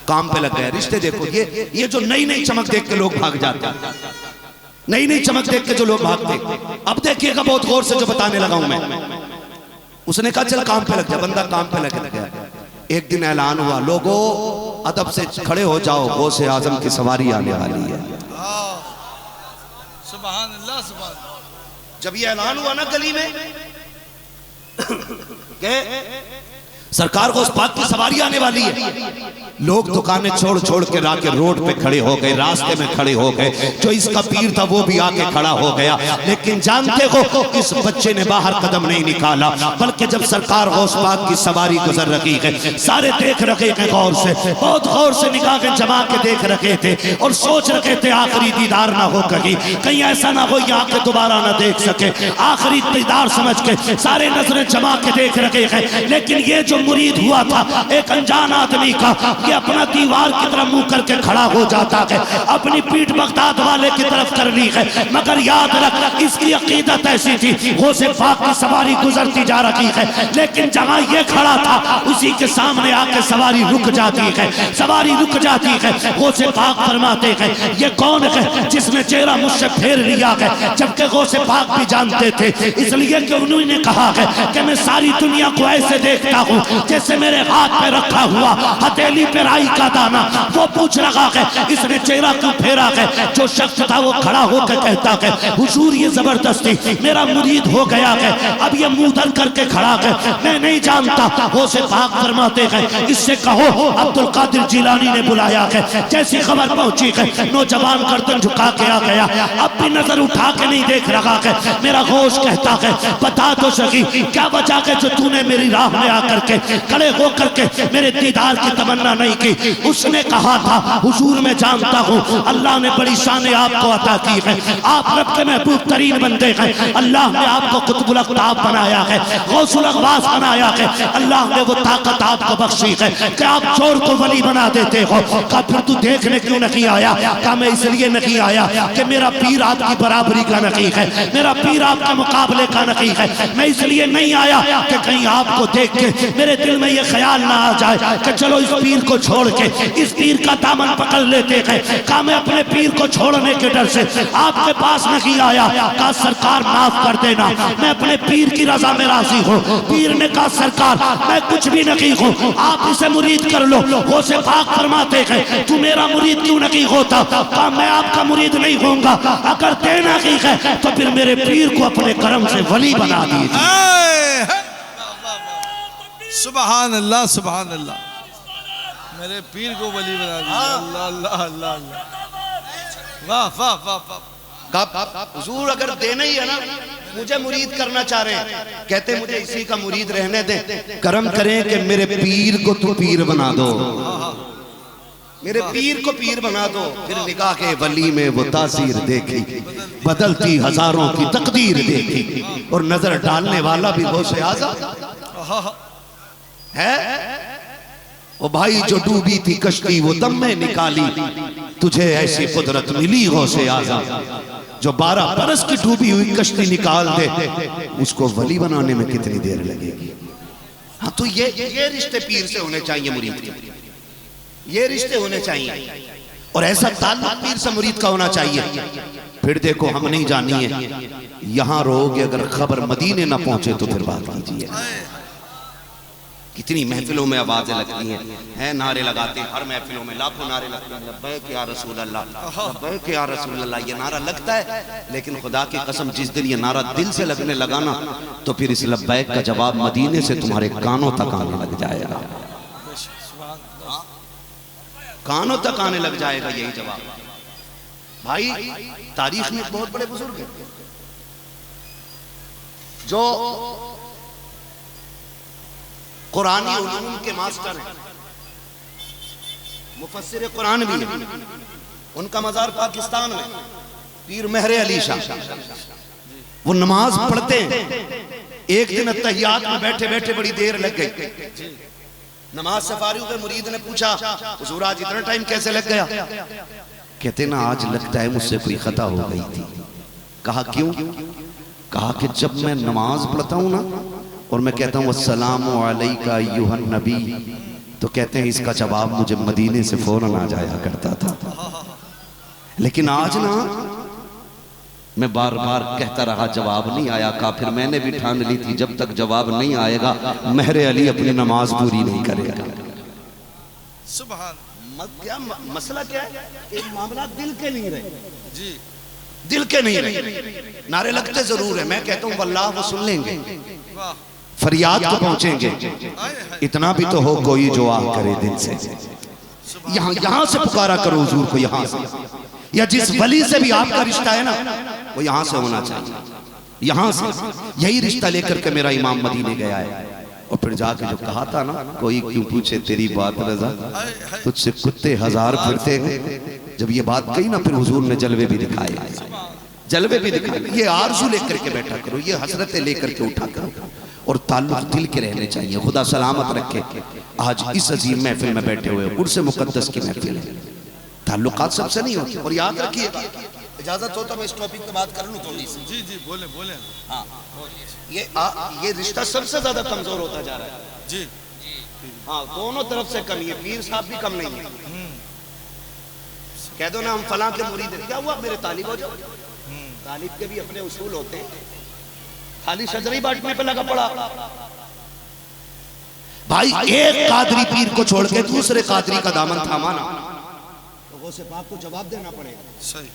काम पे लग गए। रिश्ते देखो, ये जो नई नई चमक देख के लोग भाग जाते हैं, नई नई चमक देख के जो लोग भागते। अब देखिएगा बहुत गौर से जो बताने लगा हूं मैं। उसने कहा चल काम पे लग जा, बंदा काम पे लग गया। एक दिन ऐलान हुआ, लोगों अदब से खड़े हो जाओ, गौसे आजम की सवारी आने वाली है। सुभान अल्लाह, सुभान अल्लाह। जब ये ऐलान हुआ ना गली में सरकार को उस पाक की सवारी आने वाली है, लोग दुकानें छोड़ छोड़ के आके रोड पे खड़े हो गए, रास्ते में खड़े हो गए। जो इसका पीर था वो भी आके खड़ा हो गया। लेकिन जानते हो इस बच्चे ने बाहर कदम नहीं निकाला, बल्कि जब सरकार गौस पाक की सवारी गुजर रही है, सारे देख रखे थे गौर से, बहुत गौर से निगाहें जमा के देख रखे थे और सोच रखे थे आखिरी दीदार ना हो, कहीं ऐसा ना हो यहाँ के दोबारा ना देख सके। आखिरी दीदार समझ के सारे नजरें जमा के देख रखे हैं। लेकिन ये जो मुरीद हुआ था एक अनजान आदमी का, ये अपना दीवार की तरफ मुंह करके खड़ा हो जाता है, अपनी पीठ बगदाद वाले की तरफ करनी है। मगर याद रख, इसकी अकीदत ऐसी थी, गौसे पाक की सवारी गुजरती जा रही है, लेकिन जहां ये खड़ा था उसी के सामने आके सवारी रुक जाती है, सवारी रुक जाती है। गौसे पाक फरमाते हैं ये कौन है जिसने चेहरा मुझसे फेर लिया है? जबकि गौसे पाक भी जानते थे, इसलिए कि उन्होंने कहा है कि मैं सारी दुनिया को ऐसे देखता हूँ जैसे मेरे हाथ पे रखा हुआ हथेली पे राई का दाना। वो पूछ रहा है इसने चेहरा क्यों फेरा है? जो शख्स था वो खड़ा होकर कहता है हुजूर ये जबरदस्ती मेरा मुरीद हो गया है, अब ये मुंह धर करके खड़ा है, मैं नहीं जानता। वो से पाक फरमाते हैं इससे कहो अब्दुल कादिर जिलानी ने बुलाया है। जैसी खबर पहुंची है नौजवान गर्दन झुका के आ गया, अब भी नजर उठा के नहीं देख रहा है। मेरा गौस कहता है बता तो सही क्या वजह है जो तूने मेरी राह में आकर के खड़े होकर के मेरे दीदार की तमन्ना नहीं की। उसने कहा था हुजूर मैं जानता हूँ अल्लाह ने बड़ी शान आपको अता की है, आप रब के महबूब तरीन बंदे हैं, अल्लाह ने आपको कुतुबुल अक़ताब बनाया है, गौसुल अग़वास बनाया है, अल्लाह ने वो ताकत आपको बख्शी है कि आप चोर को वली बना देते हो। कहा फिर तू देखने क्यों नहीं आया? कहा मैं इसलिए नहीं आया कि मेरा पीर आपकी बराबरी का नहीं है, मेरा पीर आपके मुकाबले का नहीं है। मैं इसलिए नहीं आया कि कहीं आपको देख के मेरे दिल में ये ख्याल ना आ जाए कि चलो इस पीर को छोड़ के इस पीर का दामन पकड़ लेते हैं। कहा मैं अपने पीर को छोड़ने के डर से आपके पास नहीं आया। कहा सरकार माफ कर देना, मैं अपने पीर की रजा में राजी हूँ। पीर ने कहा सरकार मैं कुछ भी नहीं हूँ, आप इसे मुरीद कर लो। वो से पाक फरमाते हैं तू मेरा मुरीद क्यों नहीं होता? कहा मैं आपका मुरीद नहीं होऊंगा, अगर देना ही है तो फिर मेरे पीर को अपने करम से वली बना दीजिए। सुभान अल्लाह सुभान अल्लाह, मेरे पीर को वली बना दिया। अल्लाह अल्लाह अल्लाह अल्लाह, वाह वाह वाह वाह। हुजूर अगर देना ही है ना, मुझे मुरीद करना चाह रहे हैं, कहते मुझे इसी का मुरीद रहने दें, करम करें कि मेरे पीर को तू पीर बना दो, मेरे पीर को पीर बना दो। फिर निकाह के वली में वो तासीर देखी, बदलती हजारों की तकदीर देखी, और नजर डालने वाला भी गौसे आज़म है। ओ भाई जो डूबी थी कश्ती वो दम में निकाली, तुझे ऐसी कुदरत मिली गौसे आज़म, जो 12 बरस की डूबी हुई कश्ती निकाल दे, उसको वली बनाने में कितनी देर लगेगी। हाँ तो ये रिश्ते पीर से होने चाहिए, मुरीद के ये रिश्ते होने चाहिए, और ऐसा ताल्लुक पीर से मुरीद का होना चाहिए। फिर देखो हम नहीं जानिए यहां रहोगे, अगर खबर मदीने ना पहुंचे तो फिर बात कीजिए। कितनी महफिलों में आवाजें लगती हैं, नारे लगाते हैं, हर महफिलों में लाखों नारे लगते हैं, लब्बैक या रसूल अल्लाह, लब्बैक या रसूल अल्लाह। ये नारा लगता है, लेकिन खुदा की कसम जिस दिन ये नारा दिल से लगने लगा ना, तो फिर इस लब्बैक का जवाब मदीने से तुम्हारे कानों तक आने लग जाएगा, कानों तक आने लग जाएगा यही जवाब। भाई तारीख में बहुत बड़े बुजुर्ग हैं जो कुरानी उलूम के मास्टर हैं, मुफस्सिर कुरान भी हैं। उनका मज़ार पाकिस्तान में, पीर मेहर अली शाह। वो नमाज पढ़ते हैं, एक दिन अत्तहियात में बैठे बैठे बड़ी देर लग गई। नमाज से फारिग हुए, मुरीद ने पूछा हुजूर आज इतना टाइम कैसे लग गया? कहते ना आज लगता है मुझसे कोई खता हो गई थी। कहा क्यों? कहा कि जब मैं नमाज पढ़ता हूँ ना और मैं कहता हूँ अस्सलामु अलैका अय्युहन नबी, तो कहते हैं इसका जवाब मुझे मदीने से फौरन आ जाया करता था, लेकिन आज ना मैं बार बार कहता रहा जवाब नहीं आया। कहा फिर मैंने भी ठान ली थी जब तक जवाब नहीं आएगा मेहर अली अपनी नमाज पूरी नहीं करेगा। सुभान। क्या मसला क्या है? एक मामला दिल के नहीं रहे जी, दिल के नहीं रहे। नारे लगते जरूर है, मैं कहता हूँ वल्लाह वो सुन लेंगे, फरियाद को पहुंचेंगे, इतना भी तो हो कोई जो आ करे दिल से। यहाँ से पुकारा करो हुजूर को, यहाँ से, या जिस वली से भी आपका रिश्ता है ना वो यहाँ से होना चाहिए, यहाँ से। यही रिश्ता लेकर के मेरा इमाम मदीने गया है, और फिर जाके जो कहा था ना कोई क्यों पूछे तेरी बात रजा, तुझसे कुत्ते हजार फिरते हैं। जब ये बात कही ना फिर हुजूर ने जलवे भी दिखाए, जलवे भी दिखाए। ये आरज़ू लेकर के बैठा करो, ये हसरतें लेकर के उठा करो, और ताल्लुक दिल के रहने चाहिए। खुदा सलामत रखे आज इस अजीम महफिल में बैठे हुए, उर्स मुकद्दस की महफिल है, ताल्लुकात सबसे नहीं होती। और याद रखिए, इजाजत हो तो मैं इस टॉपिक पे बात कर लूं थोड़ी सी। जी जी बोले बोले। हाँ ये रिश्ता सबसे ज्यादा कमजोर होता जा रहा है जी। हाँ दोनों तरफ से कमी है, पीर साहब भी कम नहीं है। कह दो ना हम फलां के मुरीद हैं, क्या हुआ मेरे तालिब हो जाओ। तालिब के भी अपने उसूल होते हैं, खाली शजरी बांटने पे लगा पड़ा। भाई एक कादरी पीर को छोड़ के दूसरे कादरी का दामन थामा ना, तो गौसे पाक को जवाब देना पड़ेगा। सही।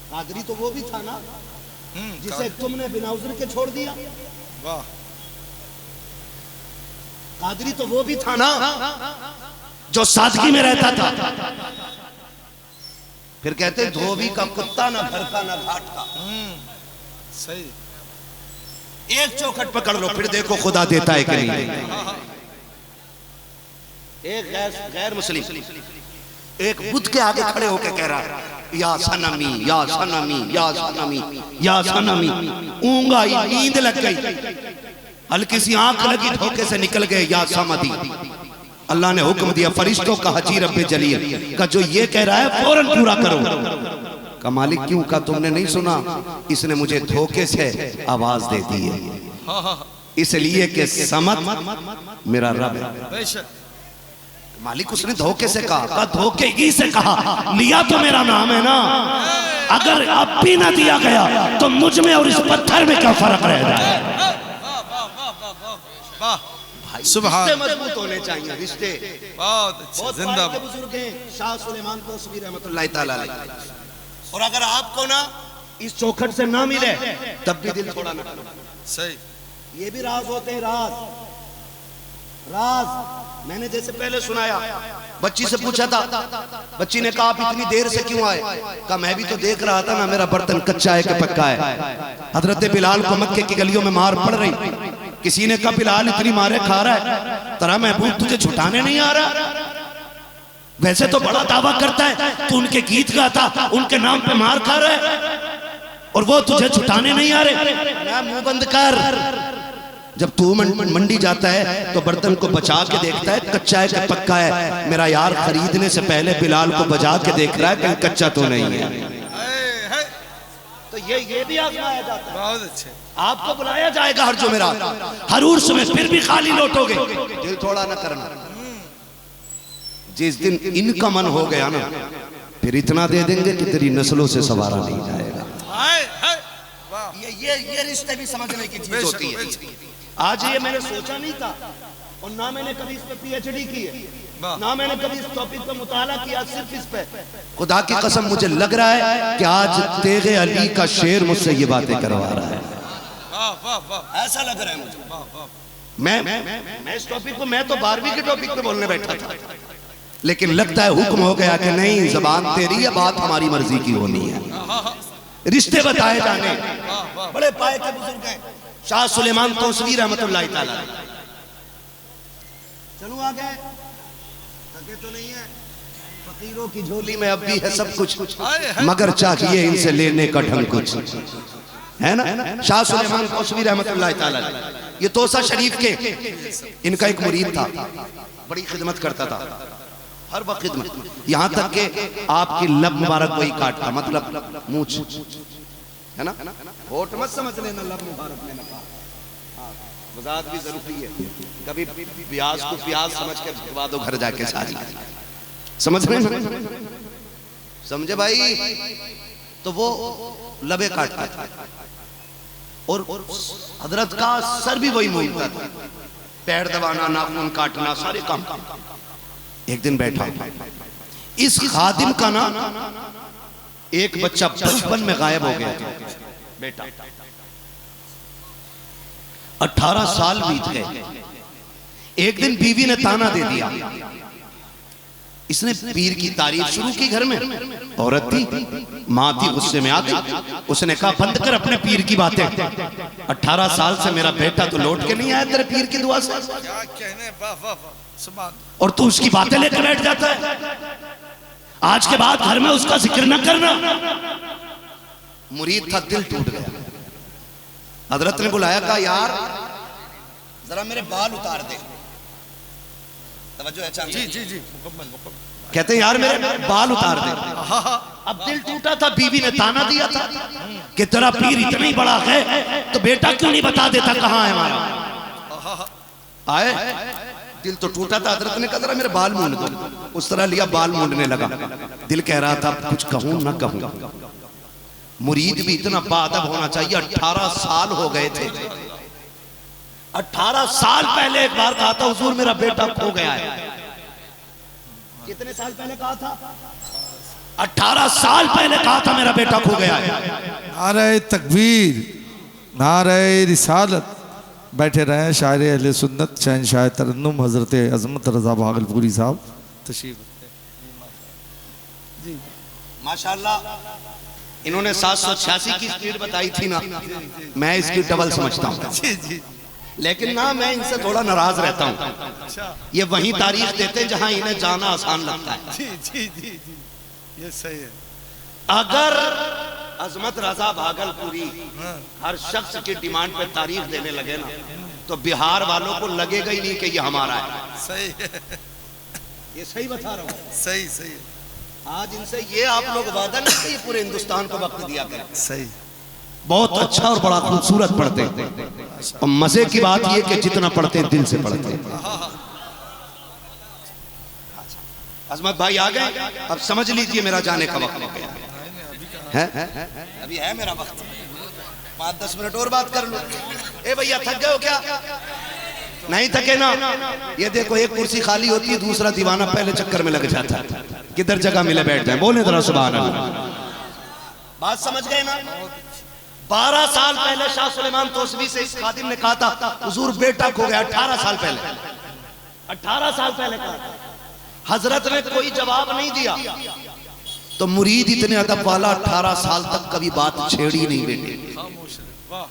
कादरी तो वो भी था ना जिसे तुमने बिना उज़्र के छोड़ दिया। वाह। कादरी तो वो भी था ना जो सादगी में रहता था। फिर कहते धोबी का कुत्ता ना घर का ना घाट का। सही। एक चौखट पकड़ लो, फिर देखो खुदा देता है कि नहीं। एक गैर मुस्लिम एक बुद्ध के आगे खड़े होकर कह रहा है या सनमी या सनमी या सनमी या सनमी। ऊँग आई, नींद लग गई, हल्की सी आंख लगी, धोखे से निकल गए या समदी। अल्लाह ने हुक्म दिया फरिश्तों का हाजी रब्बे जलील का जो ये कह रहा है फौरन पूरा करो। का मालिक क्यों? का तुमने नहीं सुना? इसने मुझे धोखे से आवाज दे दी है, इसलिए कि समत मेरा रब है। मालिक उसने धोखे से कहा, धोखे ही से कहा, लिया तो मेरा नाम है ना। अगर अब भी ना दिया गया तो मुझ में और इस पत्थर में क्या फर्क रह जाए? रिश्ते मजबूत होने चाहिए, रिश्ते बहुत अच्छे। जिंदाबाद। बुजुर्ग हैं शाह सुलेमान तौसवी रहमतुल्लाह ताला अलैह। और अगर आपको ना इस चौखट से ना मिले तब भी दिल थोड़ा ना करो। सही। ये भी राज होते हैं, राज राज। मैंने जैसे पहले सुनाया, बच्ची से पूछा था, बच्ची ने कहा आप इतनी देर से क्यों आए? कहा मैं भी तो देख रहा था ना मेरा बर्तन कच्चा है कि पक्का है। हजरत बिलाल को मक्के की गलियों में मार पड़ रही, किसी ने कहा बिलाल इतनी मारे खा रहा है, तेरा महबूब तुझे छुटाने नहीं आ रहा? वैसे तो बड़ा दावा करता है, तू उनके गीत गाता, उनके नाम पे मार खा रहा है और वो तुझे छुटाने नहीं आ रहे। मुंह बंद कर। जब तू मंडी जाता है तो बर्तन को बचा के देखता है कच्चा है कि पक्का है। मेरा यार खरीदने से पहले बिलाल को बजा के देख रहा है कि कच्चा तो नहीं है। तो ये भी आजमाया जाता है। बहुत अच्छे। आपको बुलाया जाएगा हर जुमेरात, हर उर्स में, फिर भी खाली लौटोगे। दिल थोड़ा न करना। जिस दिन इनका मन हो गया ना, फिर इतना दे देंगे कि तेरी नस्लों से सवारा नहीं जाएगा। ये रिश्ते भी समझने की चीज होती है। आज ये मैंने सोचा नहीं था और ना मैंने कभी इस पे पीएचडी की है, ना मैंने कभी इस टॉपिक पे मुताला किया, सिर्फ इस पे। खुदा की कसम मुझे लग रहा है कि आज तेगे अली का शेर मुझसे ये बातें करवा रहा है। ऐसा लग रहा है मुझे। मैं इस टॉपिक पे, मैं तो 12वीं के टॉपिक पे बोलने बैठा था, लेकिन लगता है हुक्म हो गया कि नहीं, जबान तेरी है, बात हमारी मर्जी की होनी है। रिश्ते बताए जाने। बड़े पाए के बुजुर्ग हैं शाह सुलेमान तौसवी रहमतुल्लाह ताला। चलो आगे, थके तो नहीं है। फकीरों की झोली में अब भी है सब कुछ, मगर चाहिए इनसे लेने का ढंग कुछ, है ना। शाह सुलेमान तौसवी रहमतुल्लाह ताला, ये तोसा शरीफ के, इनका एक मुरीद था, बड़ी खिदमत करता था, हर वक्त खिदमत, यहाँ तक के आपकी लब मुबारक कोई काटता, मतलब मूछ, है ना। होठ मत समझ लेना, लब मुबारक लेना, वजाहत भी जरूरी है। कभी प्याज को प्याज समझ के भिजवा दो घर जाके सारी, समझ रहे हैं? समझे भाई? तो वो लबे काटता था और हजरत का सर भी वही मोड़ता था, पैर दबाना, नाखून काटना, सारे काम। एक दिन बैठा, इस खादिम का ना एक बच्चा बचपन में गायब हो गया था। बेटा 18 साल बीत गए। एक दिन बीवी ने ताना दे दिया, इसने पीर की तारीफ शुरू की घर में। औरत थी, माँ थी, गुस्से में आ गई। उसने कहा बंद कर अपने पीर की बातें, 18 साल से मेरा बेटा तो लौट के नहीं आया तेरे पीर की दुआ से, क्या कहने, वाह वाह वाह, और तू उसकी बातें लेकर बैठ जाता है। आज के बाद घर में उसका जिक्र न करना। मुरीद था, दिल टूट गया। हजरत ने बुलाया, कहा यार जरा मेरे बाल उतार दे। तवज्जो है चाचा? जी जी जी, मुकम्मल मुकम्मल। कहते हैं यार मेरे बाल उतार दे। अब दिल टूटा था, बीवी ने ताना दिया था कि तेरा पीर इतना ही बड़ा है तो बेटा क्यों नहीं बता देता कहाँ है हमारा। आए, दिल तो टूटा था। हजरत ने कहा जरा मेरे बाल मूंड दो। उस तरह लिया, बाल मूंडने लगा। दिल कह रहा था कुछ कहूं ना कहूं। मुरीद भी इतना बाअदब होना चाहिए। 18 साल हो गए थे। 18 साल पहले एक बार कहा था हुजूर मेरा बेटा खो गया है। कितने साल पहले कहा था? 18 साल पहले कहा था मेरा बेटा खो गया है। नारे तकबीर, नारे रिसालत। बैठे रहे शायर अहले सुन्नत शहंशाह तरन्नुम हजरत अजमत रजा भागलपुरी साहब तशरीफ। माशाल्लाह इन्होंने 786 की स्पीड बताई थी ना, मैं इसकी डबल समझता हूँ। जी जी लेकिन ना मैं इनसे थोड़ा नाराज रहता हूँ। अच्छा ये वही तारीख देते हैं जहां इन्हें जाना आसान लगता है। जी जी जी जी ये सही है। अगर अजमत रजा भागलपुरी हाँ हर शख्स की डिमांड पे तारीख देने लगे ना, तो बिहार वालों को लगेगा ही नहीं कि ये हमारा है। सही है, ये सही बता रहा हूँ। सही सही है, आज इनसे ये आप लोग वादा नहीं कि पूरे हिंदुस्तान को वक्त दिया करें। सही। बहुत अच्छा और बड़ा खूबसूरत पढ़ते हैं। और मजे की बात यह कि जितना पढ़ते हैं दिल से पढ़ते हैं। अजमत भाई आ गए, अब समझ लीजिए मेरा जाने का वक्त हो गया है। अभी है मेरा वक्त, 5-10 मिनट और बात कर लो। ए भैया थक गए हो क्या? नहीं थके ना? ये देखो एक कुर्सी खाली होती है, दूसरा दीवाना पहले चक्कर में लग जाता है, किधर जगह मिले बैठ जाए। बोले जरा सुभान अल्लाह। बात समझ गए ना? 12 साल पहले शाह सुलेमान तोसवी से इस खादिम ने कहा था हुजूर बेटा खो गया। 18 साल पहले, 18 साल पहले कहा। हजरत ने कोई जवाब नहीं दिया, तो मुरीद इतने अदब वाला 18 साल तक कभी बात छेड़ी नहीं बेटे। वाह,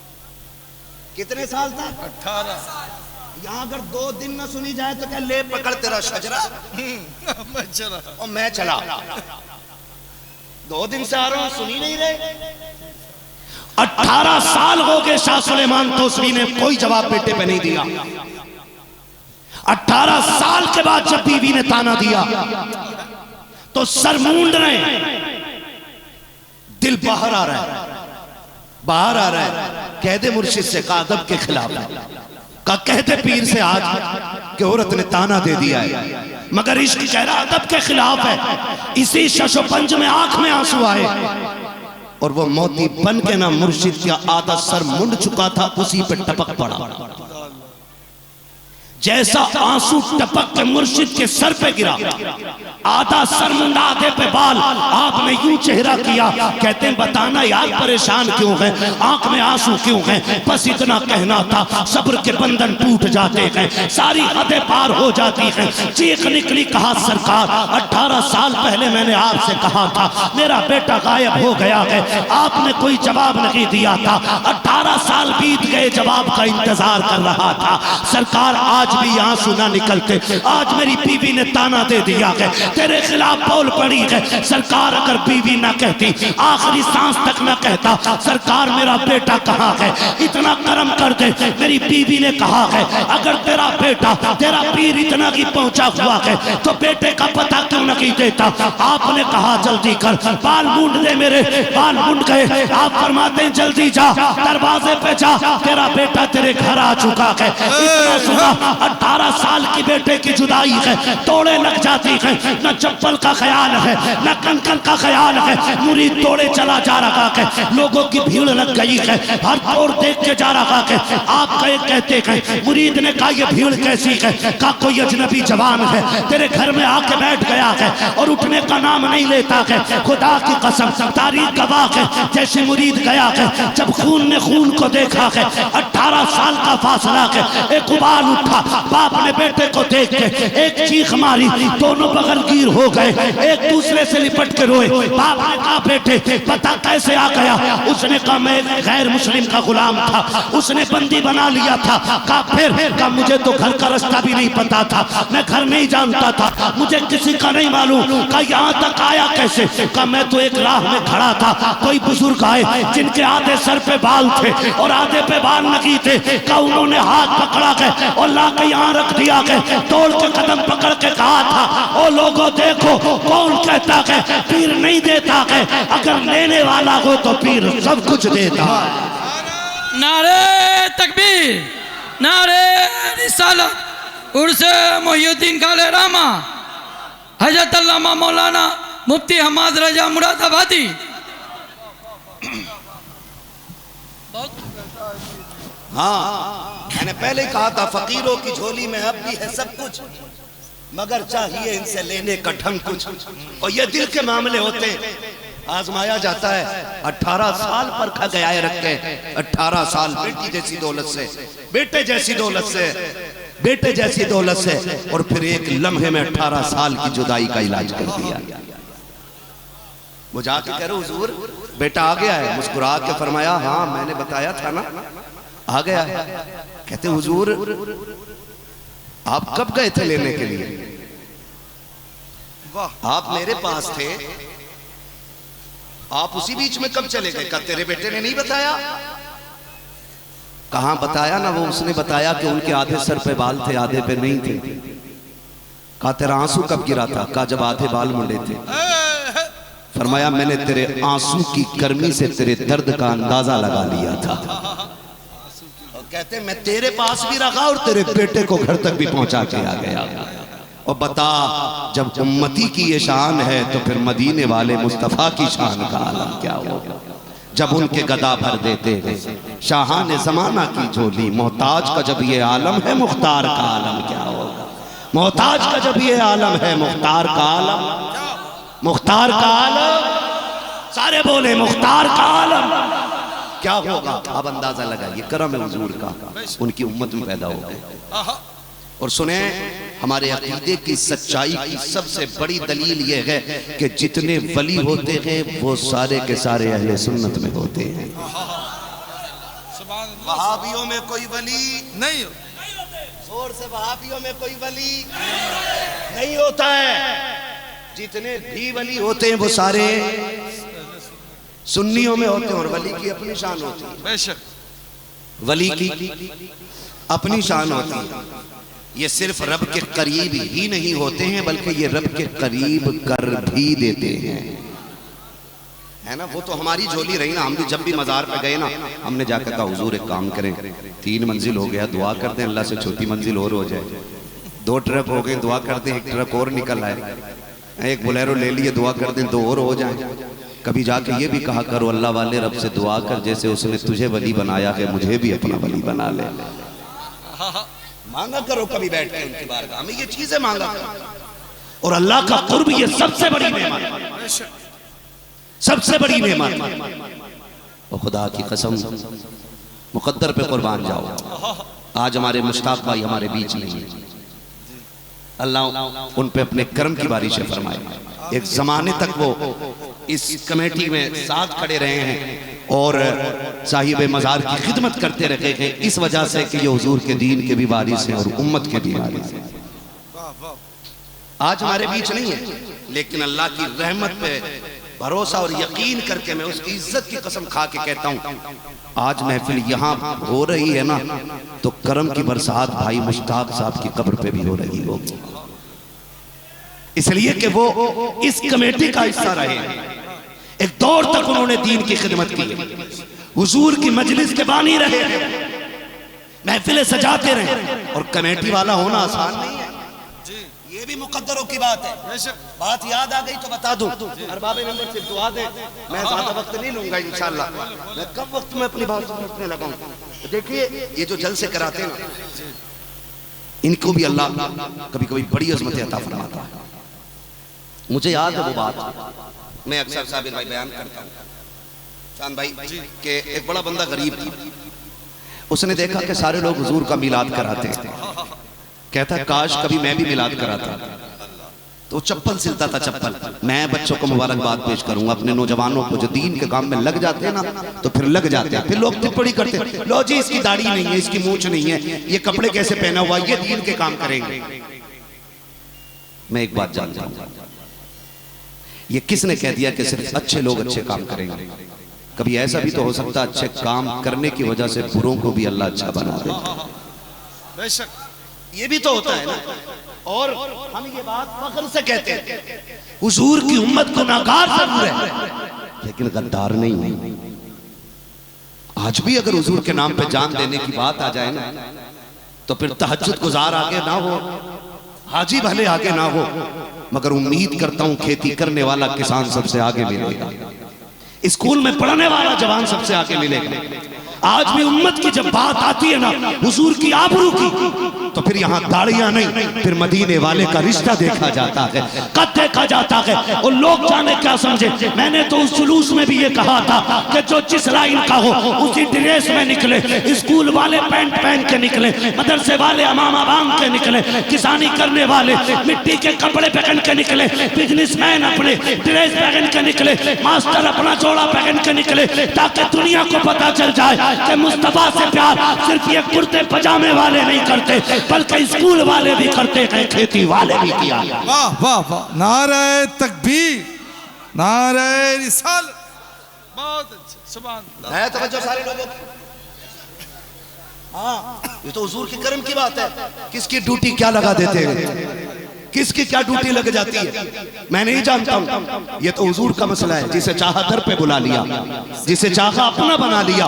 कितने साल तक? 18। यहाँ अगर 2 दिन न सुनी जाए तो क्या ले पकड़ तेरा शजरा मैं चला और मैं चला। 2 दिन से आ रहा हूं, सुनी नहीं रहे। 18 साल हो गए शाह सुलेमान तोसवी ने कोई जवाब बेटे पे नहीं दिया। 18 साल के बाद जब बीवी ने ताना दिया तो सर मूंड रहे, दिल बाहर आ रहा है, बाहर आ रहा है। कह दे मुर्शिद से का अदब के खिलाफ का कहते पीर से आज कि औरत ने ताना दे दिया है, मगर इश्क कह रहा अदब के खिलाफ है। इसी शशोपंज में आंख में आंसू आए और वो मोती बन के ना मुर्शिद का आधा सर मुंड चुका था, उसी पे टपक पड़ा। जैसा आंसू टपक के मुर्शिद के सर पे गिरा, आधा सर मुंडा आधे पे बाल, आपने यूं चेहरा किया। कहते हैं बताना यार परेशान क्यों है, आंख में आंसू क्यों है? बस इतना कहना था, सब्र के बंधन टूट जाते हैं, सारी हदें पार हो जाती हैं। चीख निकली, कहा सरकार 18 साल पहले मैंने आपसे कहा था मेरा बेटा गायब हो गया है, आपने कोई जवाब नहीं दिया था। 18 साल बीत गए, जवाब का इंतजार कर रहा था। सरकार आज भी आंसू ना निकलते, आज मेरी बीवी ने ताना दे दिया है, तेरे खिलाफ बोल पड़ी है। सरकार अगर बीवी ना कहती, आखिरी सांस तक ना कहता, सरकार मेरा बेटा कहाँ है, इतना करम कर दे। मेरी बीवी ने कहा है अगर तेरा बेटा तेरा पीर इतना की पहुंचा हुआ है तो बेटे का पता क्यों नहीं देता? आपने कहा जल्दी कर, बाल मूंड दे मेरे, बाल मूंड गए। आप फरमाते हैं जल्दी जा, दरवाजे पे जा, तेरा बेटा तेरे घर आ चुका है। इतना सुना 18 साल की बेटे की जुदाई है, तोड़े लग जाती है, न चप्पल का ख्याल है न कंकन का ख्याल है। मुरीद तोड़े चला जा रहा है, लोगों की भीड़ लग गई है, हर तोड़ देख के जा रहा है। आप कहते हैं, मुरीद ने कहा ये भीड़ कैसी है? कहा कोई अजनबी जवान है तेरे घर में आके बैठ गया है और उठने का नाम नहीं लेता है। खुदा की कसम तारीख गवाह है, जैसे मुरीद गया है, जब खून ने खून को देखा है, 18 साल का फासला है, एक उबाल उठा। बाप ने बेटे को देख के एक चीख मारी, दोनों बगल गिर हो गए, एक दूसरे से लिपट के रोए। बाप ने कहा बेटे पता कैसे आ गया? उसने कहा मैं गैर मुस्लिम का गुलाम था, उसने बंदी बना लिया था। कहा फिर? कहा मुझे तो घर का रास्ता भी नहीं पता था, मैं घर नहीं जानता था, मुझे किसी का नहीं मालूम। कहा यहाँ तक आया कैसे? कहा मैं तो एक राह में खड़ा था, कोई बुजुर्ग आए जिनके आधे सर पे बाल थे और आधे पे बाल नहीं थे। कहा उन्होंने हाथ पकड़ा के और ला के यहाँ रख दिया के, तोड़ के कदम पकड़ के कहा था ओ लोगों देखो कौन कहता है पीर नहीं देता है, अगर लेने वाला हो तो पीर सब कुछ देता है। नारे तकबीर, नारे रिसालत, उर्से मोहिउद्दीन काले रामा, हजरत अल्लामा मौलाना मुफ्ती हमाद रजा मुरादाबादी। हाँ मैंने पहले ही कहा था फकीरों की झोली में अब भी है सब कुछ, मगर चाहिए इनसे लेने का ढंग कुछ। और ये दिल के मामले होते हैं, आजमाया जाता है। 18 साल पर खा गया है रख के, 18 साल बेटी जैसी दौलत से, बेटे जैसी दौलत से, बेटे जैसी दौलत से, और फिर एक लम्हे में 18 साल की जुदाई का इलाज कर दिया। वो जाके कह रहे हुजूर बेटा आ गया है? मुस्कुरा के फरमाया हाँ मैंने बताया था ना आ गया है। कहते हुजूर आप कब गए थे लेने के लिए? वाह आप मेरे पास थे, आप उसी बीच में कब चले गए? कहा तेरे बेटे ने नहीं बताया। कहां बताया ना, वो उसने बताया कि उनके आधे सर पे बाल थे आधे पे नहीं थे। कहा तेरा आंसू कब गिरा था? कहा जब आधे बाल मुंडे थे। फरमाया मैंने तेरे आंसू की गर्मी से तेरे दर्द का अंदाजा लगा लिया था। और कहते मैं तेरे पास भी रखा और तेरे बेटे को घर तक भी पहुंचा के आ गया। और बता जब उम्मती की ये शान है तो फिर मदीने वाले मुस्तफा की शान का आलम क्या होगा? जब उनके गदा भर देते हैं शाहान जमाना की झोली। मोहताज का जब ये आलम है मुख्तार का आलम क्या होगा? मोहताज का जब ये आलम है मुख्तार का आलम, मुख्तार का आलम, सारे बोले मुख्तार का आलम क्या होगा? अब अंदाजा लगाइए करम है हुजूर का, उनकी उम्मत में पैदा हो गए। और सुने हमारे अकीदे की सच्चाई की सबसे बड़ी दलील ये है कि जितने वली होते हैं वो सारे के सारे अहले सुन्नत में होते हैं। वहाबियों में कोई वली नहीं, जोर से वहाबियों में कोई वली नहीं होता है। जितने भी वली होते हैं वो सारे सुन्नियों में होते हैं। और वली की अपनी शान होती है, बेशक वली की अपनी शान होती है। ये सिर्फ रब के करीब ही नहीं होते हैं बल्कि ये रब के करीब कर भी देते हैं, है ना। वो तो हमारी झोली रही ना। हम भी जब भी मज़ार पे गए ना हमने जाकर कहा हुजूर एक काम करें, 3 मंजिल हो गया, दुआ कर दें अल्लाह से छोटी मंजिल और हो जाए। 2 ट्रक हो गए, दुआ कर दें 1 ट्रक और निकल आए। एक बोलेरो ले लिए, दुआ कर दें 2 और हो जाए। कभी जाके ये भी कहा करो अल्लाह वाले रब से दुआ कर जैसे उसने तुझे वली बनाया है मुझे भी अपना वली बना ले। मांगा करो कभी बैठ के उनकी बारगाह में, ये चीजें मांगा करो। और अल्लाह का कुर्ब ये सबसे बड़ी नेमत, सबसे बड़ी नेमत। और खुदा की कसम मुकद्दर पे कुर्बान जाओ, आज हमारे मुश्ताक भाई हमारे बीच नहीं है। अल्लाह उन पे अपने कर्म की बारिश फरमाए। एक जमाने तक वो इस कमेटी में साथ खड़े रहे हैं और साहिब मज़ार की खिदमत करते रहे हैं, इस वजह से कि ये हुजूर के दीन के भी वारिस हैं और उम्मत के भी वारिस हैं। आज हमारे बीच नहीं है, लेकिन अल्लाह की रहमत पे भरोसा और यकीन करके मैं उसकी इज्जत की कसम खा के कहता हूँ आज महफिल यहाँ हो रही है ना तो करम की बरसात भाई मुश्ताक साहब की कब्र पे भी हो रही होगी, इसलिए कि वो इस कमेटी का हिस्सा रहे। एक दौर तक उन्होंने दीन की खिदमत की, हुजूर की मजलिस के बानी रहे, महफिलें सजाते रहे। और कमेटी वाला होना आसान नहीं है, ये भी मुकद्दरों की बात है। बात याद आ गई तो बता दूं, अरबाब नंबर से दुआ दे, मैं ज्यादा वक्त नहीं लूंगा इंशाल्लाह। मैं कब वक्त में अपनी बात समझने लगा हूं। तो देखिए ये जो जलसे कराते हैं ना इनको भी अल्लाह कभी कभी बड़ी अजमत अता फरमाता है। मुझे याद है वो बात, मैं अक्सर साबिर भाई बयान करता हूँ चांद भाई के एक बड़ा बंदा गरीब था, उसने देखा कि सारे लोग हुजूर का मिलाद कराते हैं, कहता काश कभी मैं भी मिलाद कराता। तो चप्पल सिलता था, चप्पल। मैं बच्चों को मुबारकबाद पेश करूंगा, अपने नौजवानों को जो दीन के काम में लग जाते हैं ना तो फिर लग जाते हैं। फिर लोग टिप्पणी करते हैं, लो जी इसकी दाढ़ी नहीं है, इसकी मूंछ नहीं है, ये कपड़े कैसे पहना हुआ, ये दीन के काम करेंगे। मैं एक बात जानता हूं, ये किसने कह दिया कि सिर्फ अच्छे लोग अच्छे काम करेंगे? कभी ऐसा भी तो हो सकता है अच्छे काम करने की वजह से बुरों को भी अल्लाह अच्छा बना दे। बेशक ये भी तो होता है ना। और हम ये बात फख्र से कहते हैं हुजूर की उम्मत को नाकार जरूर है लेकिन गद्दार नहीं है। आज भी अगर हुजूर के नाम पे जान देने की बात आ जाए ना तो फिर तहज्जुद गुजार आगे ना हो, हाजी भले आगे ना हो, मगर उम्मीद करता हूं खेती करने वाला किसान सबसे आगे मिलेगा, स्कूल में पढ़ने वाला जवान सबसे आगे मिलेगा। आज भी उम्मत की जब बात आती है ना हुजूर की आबरू की तो फिर यहाँ दाढ़ियां नहीं, फिर मदीने वाले का रिश्ता देखा जाता है, कद देखा जाता है। और लोग जाने क्या समझे। मैंने तो उस जुलूस में भी ये कहा था कि जो जिस लाइन का हो उसी ड्रेस में निकले। स्कूल वाले पैंट पहन के निकले, मदरसे वाले अमामा बांध के निकले, किसानी करने वाले मिट्टी के कपड़े पहन के निकले, बिजनेसमैन अपने ड्रेस पहन के निकले, मास्टर अपना जोड़ा पहन के निकले, ताकि दुनिया को पता चल जाए कि मुस्तफा से प्यार सिर्फ ये कुर्ते पजामे वाले नहीं करते, बल्कि स्कूल वाले भी करते हैं, खेती वाले भी किया। वाह वाह वाह, नारे तकबीर, नारे रिसालत, बहुत अच्छा, सुभान अल्लाह। है तवज्जो सारे लोगों की। हाँ, ये तो हुजूर के करम की बात है। किसकी ड्यूटी क्या लगा देते हैं, किसकी क्या ड्यूटी लग जाती है, मैं नहीं जानता हूँ। ये तो हुजूर का मसला है। जिसे चाहा दर पे बुला लिया, जिसे चाहा अपना बना लिया।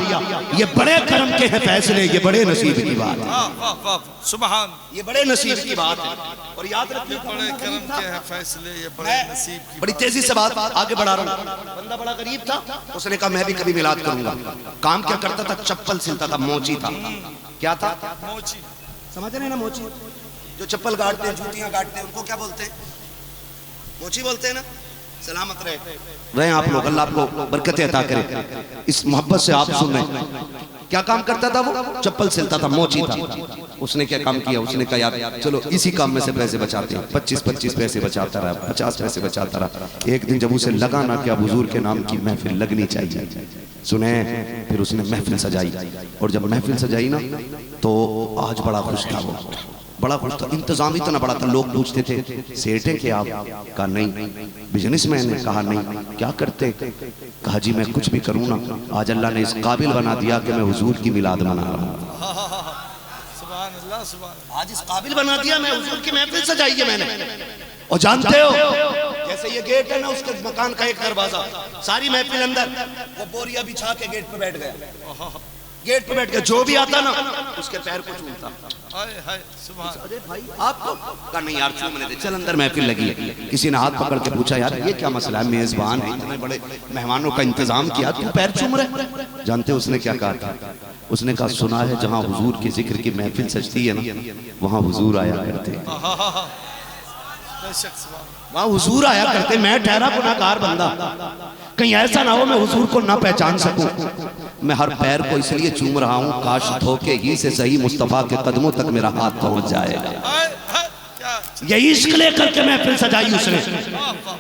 ये बड़े करम के हैं फैसले, ये बड़े नसीब की बात है। वाह वाह वाह, सुभान, ये बड़े नसीब की बात है। और याद रखिए, बड़े करम के हैं फैसले, ये बड़े नसीब की। बड़ी तेजी से बात आगे बढ़ा रहा हूँ। बंदा बड़ा गरीब था, उसने कहा मैं भी कभी मिलाद करूंगा। काम क्या करता था, चप्पल सिलता था, मोची था। क्या था, मोची, समझ रहे हैं ना, मोची जो चप्पल गाड़ते हैं, जूतियां गाड़ते हैं, उनको क्या बोलते हैं, मोची बोलते हैं ना। सलामत रहे आप लोग, अल्लाह आपको बरकतें अता करे। इस मोहब्बत से आप सुन रहे। क्या काम करता था वो, चप्पल सिलता था, मोची था। उसने क्या काम किया, उसने कहा यार चलो इसी काम में से पैसे बचाते हैं। 25 पैसे बचाता रहा, 50 पैसे बचाता रहा। एक दिन जब उसे लगा ना कि अब हुजूर के नाम की महफिल लगनी चाहिए, सुने, फिर उसने महफिल सजाई। और जब महफिल सजाई ना, तो आज बड़ा खुश था वो, बड़ा खुश था। इंतजाम इतना बड़ा था, लोग पूछते थे सेठ है क्या आप, कहा नहीं। बिजनेसमैन ने कहा नहीं, क्या करते, कहा जी मैं कुछ भी करूँ ना, आज अल्लाह ने इस काबिल बना दिया कि मैं हुजूर की मिलाद मना रहा हूँ। सुभान अल्लाह, सुभान, आज इस काबिल बना दिया, मैं हुजूर की महफिल सजाई है मैंने। और जानते हो, जैसे ये गेट है ना, उसके मकान का एक दरवाजा, सारी महफिल अंदर, वो बोरिया बिछा के गेट पे बैठ गया। गेट पे बैठ के जो भी आता ना, उसके पैर को चूमता। हाय हाय, सुभान। अरे भाई आपको कहा नहीं यार, चूमने दे, चल अंदर महफिल लगी है। किसी ने हाथ पकड़ के पूछा यार ये क्या मसला है, मेजबान है, इतने बड़े मेहमानों का इंतजाम किया, तू पैर चूम रहे। जानते उसने क्या कहा था, उसने कहा सुना है जहाँ हुजूर के जिक्र की महफिल सजती है ना, वहाँ हुजूर आया करते, वहाँ हुजूर आया करते। मैं ठहरा गुनाहगार बंदा, कहीं ऐसा ना हो मैं हुजूर को ना पहचान सकूं। मैं हर पैर को इसलिए चूम रहा हूं, काश धोखे ही से सही मुस्तफा के कदमों तक मेरा हाथ पहुंच जाएगा। ये इश्क लेकर के महफिल सजाई उसने।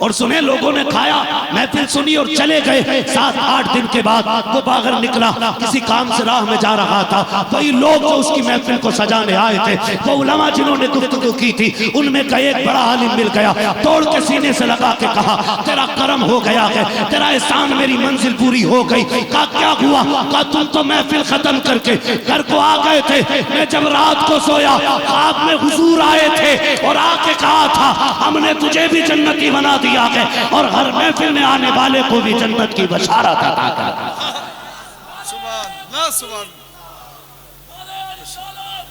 और सुने, लोगों ने खाया, महफिल सुनी और चले गए। 7-8 दिन के बाद वो बाहर निकला, किसी काम से राह में जा रहा था। वही लोग जो उसकी महफिल को सजाने आए थे, वो उलमा जिन्होंने गुफ्तगू की थी, उनमें का एक बड़ा आलिम मिल गया, तोड़ के सीने से लगा के कहा तेरा करम हो गया है, तेरा एहसान, मेरी मंजिल पूरी हो गई। कहा क्या हुआ, कहा तुम तो महफिल खत्म करके घर को आ गए थे, मैं जब रात को सोया ख्वाब में हुजूर आए थे और आके कहा था हमने तुझे भी जन्नती बना दिया है और हर महफिल में आने वाले को भी जन्नत की बशारत अता कर। सुभान अल्लाह, सुभान,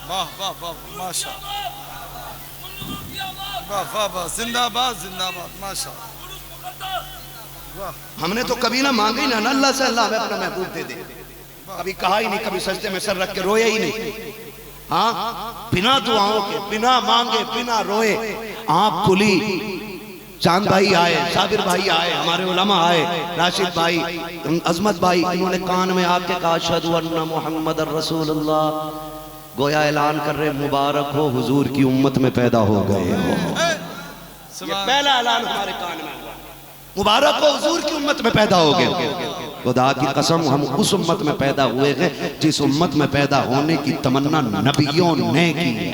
वाह वाह वाह, माशाअल्लाह, वाह वाह वाह, जिंदाबाद जिंदाबाद, माशाअल्लाह, वाह। हमने तो कभी ना मांगे ना अल्लाह से, अल्लाह हमें अपना महबूब दे दे, कभी कहा ही नहीं, कभी सजदे में सर रख के रोया ही नहीं। हाँ, बिना दुआओं के, बिना मांगे, बिना रोए आँख खुली, चांद भाई आए, साबिर भाई आए, हमारे उलमा आए, राशिद भाई, अजमत भाई, इन्होंने कान में आके कहा अशहदु अन्ना मुहम्मद रसूलुल्लाह, गोया ऐलान कर रहे मुबारक हो हुजूर की उम्मत में पैदा हो गए हो। ये पहला ऐलान हमारे कान में हुआ, मुबारक हो हुजूर की उम्मत में पैदा हो गए। खुदा की कसम हम उस उम्मत में पैदा हुए हैं जिस उम्मत में पैदा होने की तमन्ना नबियों ने की है,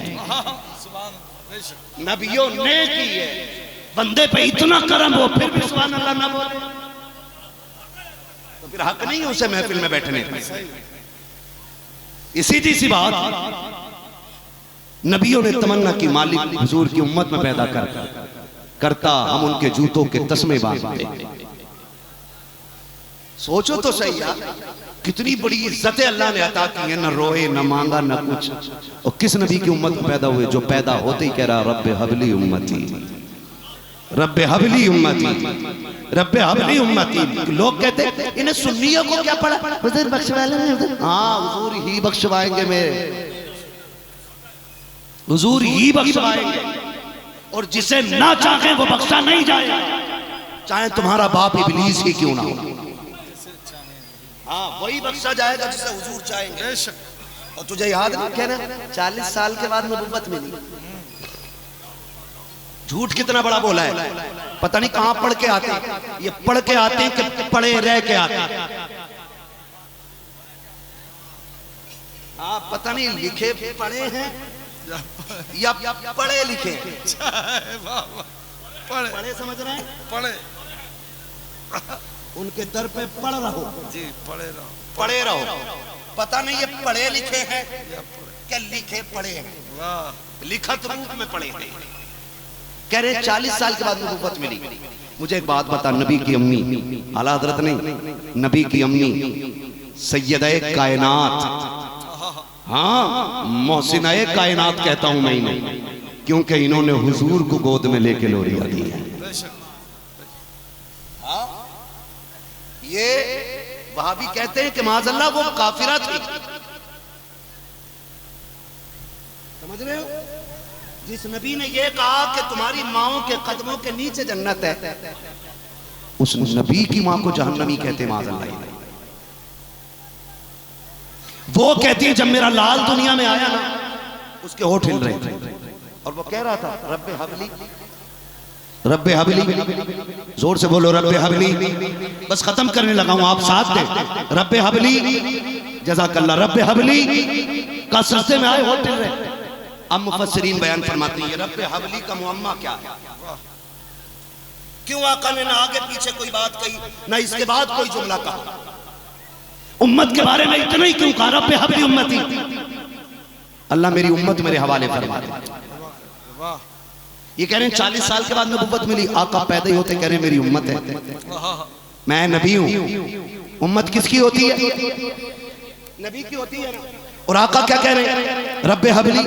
नबियों ने की है। बंदे पे इतना करम हो फिर भी सुभान अल्लाह ना बोले, तो फिर हक नहीं है उसे महफिल में बैठने का। ये सीधी सी बात, नबियों ने तमन्ना की मालिक हुजूर की उम्मत में पैदा करता हम उनके जूतों के तस्मे बांधते। सोचो तो सही यार, कितनी बड़ी इज्जतें अल्लाह ने अता की है, न रोए न मांगा न कुछ। और किस नबी की उम्मत में पैदा हुए जो पैदा होते ही कह रहा रब्बे हबली उम्मती, रब्बे हबली उम्मती, रब्बे हबली उम्मती। लोग कहते इन्हें सुन्नियों को क्या पड़ा, हुजूर बख्शवा लेंगे। हाँ, हुजूर ही बख्शवाएंगे मेरे। हुजूर ही बख्शवाएंगे, और जिसे ना चाहे वो बख्शा नहीं जाएगा, चाहे तुम्हारा बाप इब्लीस ही क्यों ना हो। हाँ, वही बख्शा जाएगा जिसे हुजूर चाहेंगे। बेशक। और तुझे याद रखे ना 40 साल के बाद नबुव्वत मिली। झूठ कितना बड़ा बोला है, पता नहीं कहां पढ़ के आते, ये पढ़ के आते हैं कि पढ़े रह के आते हैं। आप पता नहीं लिखे पढ़े हैं या पढ़े लिखे हैं। पढ़े पढ़े समझ रहे हैं, पढ़े उनके दर पे पढ़ रहो जी, पढ़े रहो, पढ़े रहो। पता नहीं ये पढ़े लिखे हैं क्या लिखे पढ़े हैं, वाह, लिखत रूप में पढ़े हैं। कह रहे 40 साल के बाद नबुव्वत मिली। मुझे एक बात बता, नबी की अम्मी, आला हजरत नहीं, नबी की अम्मी सैयदे कायनात, हाँ मोहसिनाए कायनात कहता हूं मैं इन्हें, क्योंकि इन्होंने हुजूर को गोद में लेके लोरिया दी है। ये वहाबी कहते हैं कि माज़अल्लाह वो काफिरा थी, समझ रहे हो? जिस नबी ने ये कहा कि तुम्हारी माओ के कदमों के नीचे जन्नत है, उस नबी की मां को जहन्नमी कहते हैं माज़अल्लाह। वो कहती है जब मेरा लाल दुनिया में आया ना, उसके होठ हिल रहे थे और वो कह रहा था रब्बे हबली, रब्बे हबली, जोर से बोलो रब्बे हबली। बस खत्म करने लगा हूं, आप साथ दे। रब्बे हबली, जज़ाकल्लाह। रब्बे हबली का सजदे में आए, होठ हिल रहे। अब मुफस्सिरीन बयान फरमाते हैं रब्बे हबली का मुअम्मा क्या है, क्यों आका ने ना आगे पीछे कोई बात कही ना इसके बाद कोई जुमला कहा, उम्मत के बारे में इतना ही क्यों कहा रब्बे हबली उम्मती। अल्लाह मेरी उम्मत मेरे हवाले फरमा दे। ये कह रहे हैं 40 साल के बाद नबुव्वत मिली, आका पैदा ही होते कह रहे हैं मेरी उम्मत है, मैं नबी हूं। उम्मत किसकी होती है, नबी की होती है ना। और आका क्या कह रहे हैं रब्बे हबली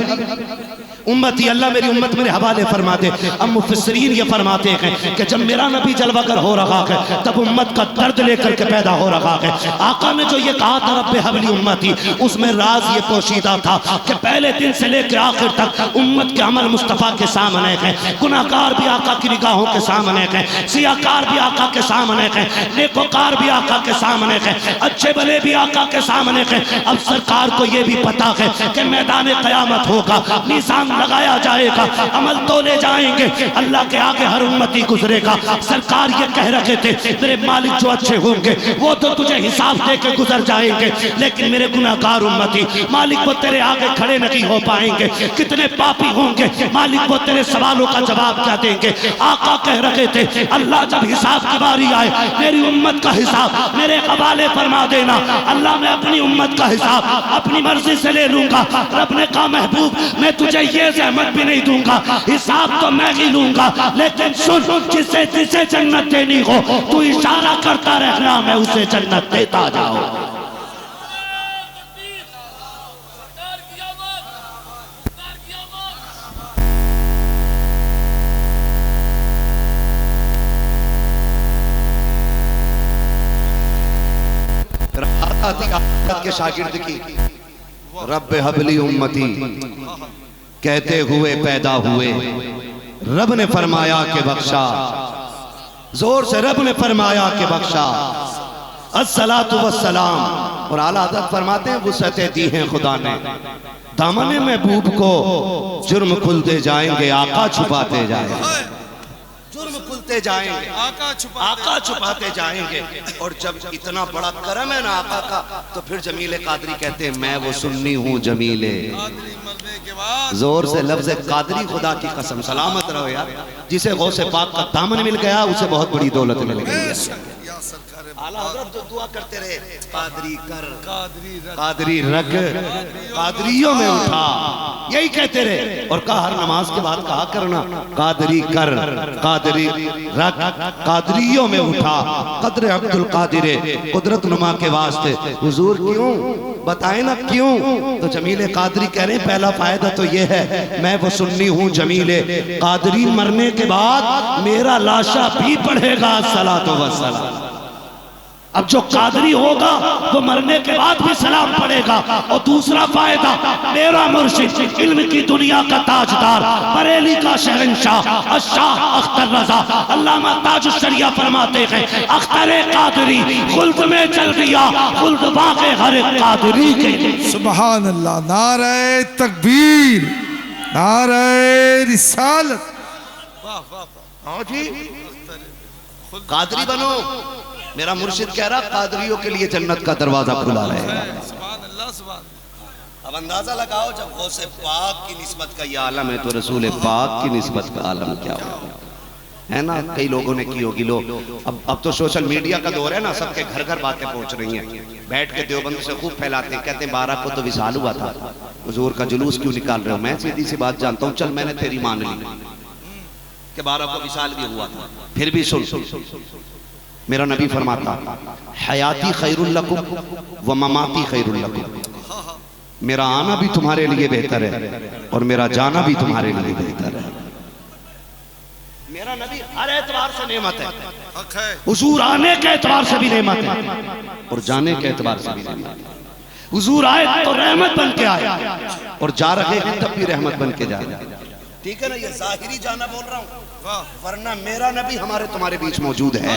उम्मती, अल्लाह मेरी उम्मत मेरे हवाले फरमा दे। अब मुफस्सिरीन ये फरमाते हैं कि जब मेरा नबी जलवागर हो रहा है तब उम्मत का दर्द लेकर के पैदा हो रहा है। आका ने जो ये कहा था रब्बे हबली उम्मती, उसमें राज ये पोशीदा था कि पहले दिन से लेकर आखिर तक उम्मत के अमल मुस्तफ़ा के सामने है, गुनाहगार भी आका की निगाहों के सामने है, सियाकार भी आका के सामने है, नेकोकार भी आका के सामने है, अच्छे भले भी आका के सामने है। अब सरकार को ये भी पता है कि मैदान क़यामत होगा, निशान लगाया जाएगा, अमल तोले जाएंगे, अल्लाह के आगे हर उम्मती गुजरेगा। सरकार ये कह रहे थे मेरे मालिक जो अच्छे होंगे वो तो तुझे हिसाब दे के गुजर जाएंगे, लेकिन मेरे गुनाहगार उम्मती मालिक वो तेरे आगे खड़े नहीं हो पाएंगे। कितने पापी होंगे मालिक वो तेरे सवालों का जवाब क्या देंगे। आका कह रहे थे अल्लाह जब हिसाब की बारी आए मेरी उम्मत का हिसाब मेरे हवाले फरमा देना। अल्लाह मैं अपनी उम्मत का हिसाब अपनी मर्जी से ले लूंगा। रब ने कहा महबूब मैं तुझे ये ज़हमत भी नहीं दूंगा, हिसाब तो मैं ही लूंगा, लेकिन सुन जिसे जिसे जन्नत देनी हो तू इशारा करता रहना, मैं उसे जन्नत देता जाऊं। के शागिर्द की रब्बे हबली उम्मती कहते हुए पैदा हुए, रब ने फरमाया के बख्शा, जोर से रब ने फरमाया के बख्शा, अस्सलातु वस्सलाम। और आला हज़रत फरमाते हैं वुसअतें दी हैं खुदा ने, दामन महबूब को जुर्म खुलते जाएंगे, आका छुपाते जाएंगे, जुर्म खुलते जाएंगे, आका छुपाते जाएंगे। और जब इतना बड़ा करम है ना आका का, तो फिर जमीले कादरी कहते हैं मैं वो सुन्नी हूँ जमीले। जोर से लफ्ज़ कादरी खुदा की कसम, सलामत रहो यार। जिसे गौसे पाक का दामन मिल गया उसे बहुत बड़ी दौलत मिल गई। आला हज़रत जो दुआ करते रहे कादरी कर, कादरी रख, कादरियों में उठा, यही कहते रहे। और कहा हर नमाज के बाद कहा करना कादरी कर, कादरी रख, कादरियों में उठा, कदर अब्दुल कादिर कुदरत नुमा के वास्ते। हुजूर क्यों बताए ना क्यों, तो जमीले कादरी कह रहे हैं पहला फायदा तो ये है मैं वो सुन्नी हूँ जमीले कादरी, मरने के बाद मेरा लाशा भी पढ़ेगा सलातो व सलाम। अब जो कादरी होगा वो मरने के बाद भी सलाम पड़ेगा। और दूसरा फायदा, मेरा मुर्शिद इल्म की दुनिया का ताजदार, बरेली का शहंशाह शाह अख्तर रजा अल्लामा ताजुश्शरिया फरमाते हैं, अख्तर कादरी खुल्द में चल गया, खुल्द बाक़े हर कादरी के। सुभान अल्लाह। नारे तकबीर, नारे रिसालत। वाह वाह वाह। हाँ जी, कादरी बनो। मेरा मुर्शिद कह रहा कादरियों के लिए जन्नत का दरवाजा खुला रहेगा। सुभान अल्लाह, सुभान। अब अंदाजा लगाओ, जब गौसे पाक की निस्बत का ये आलम है तो रसूल पाक की निस्बत का आलम क्या होगा, है ना। कई लोगों ने की होगी। लोग अब तो सोशल मीडिया का दौर है ना, सबके घर घर बातें पहुंच रही हैं। बैठ के देवबंद से खूब फैलाते हैं, कहते हैं 12 को तो विसाल हुआ था, हुजूर का जुलूस क्यों निकाल रहे हो। मैं सीधी सी बात जानता हूँ, चल मैंने तेरी मान ली कि 12 को विसाल भी हुआ था, फिर भी सुन, मेरा नबी फरमाता हयाती खैरुल लकुम व ममाती खैरुल लकुम। मेरा आना भी तुम्हारे लिए बेहतर है और मेरा जाना भी तुम्हारे लिए बेहतर है। मेरा नबी हर एतबार से नेमत है। हुजूर आने के एतबार से भी नेमत है और जाने के एतबार से भी नेमत है। हुजूर आए तो रहमत बन के आए और जा रहे हैं तब भी रहमत बन के जाए। ठीक है ना, ये जाहिरी जाना बोल रहा हूँ, वरना मेरा नबी हमारे तुम्हारे बीच मौजूद है।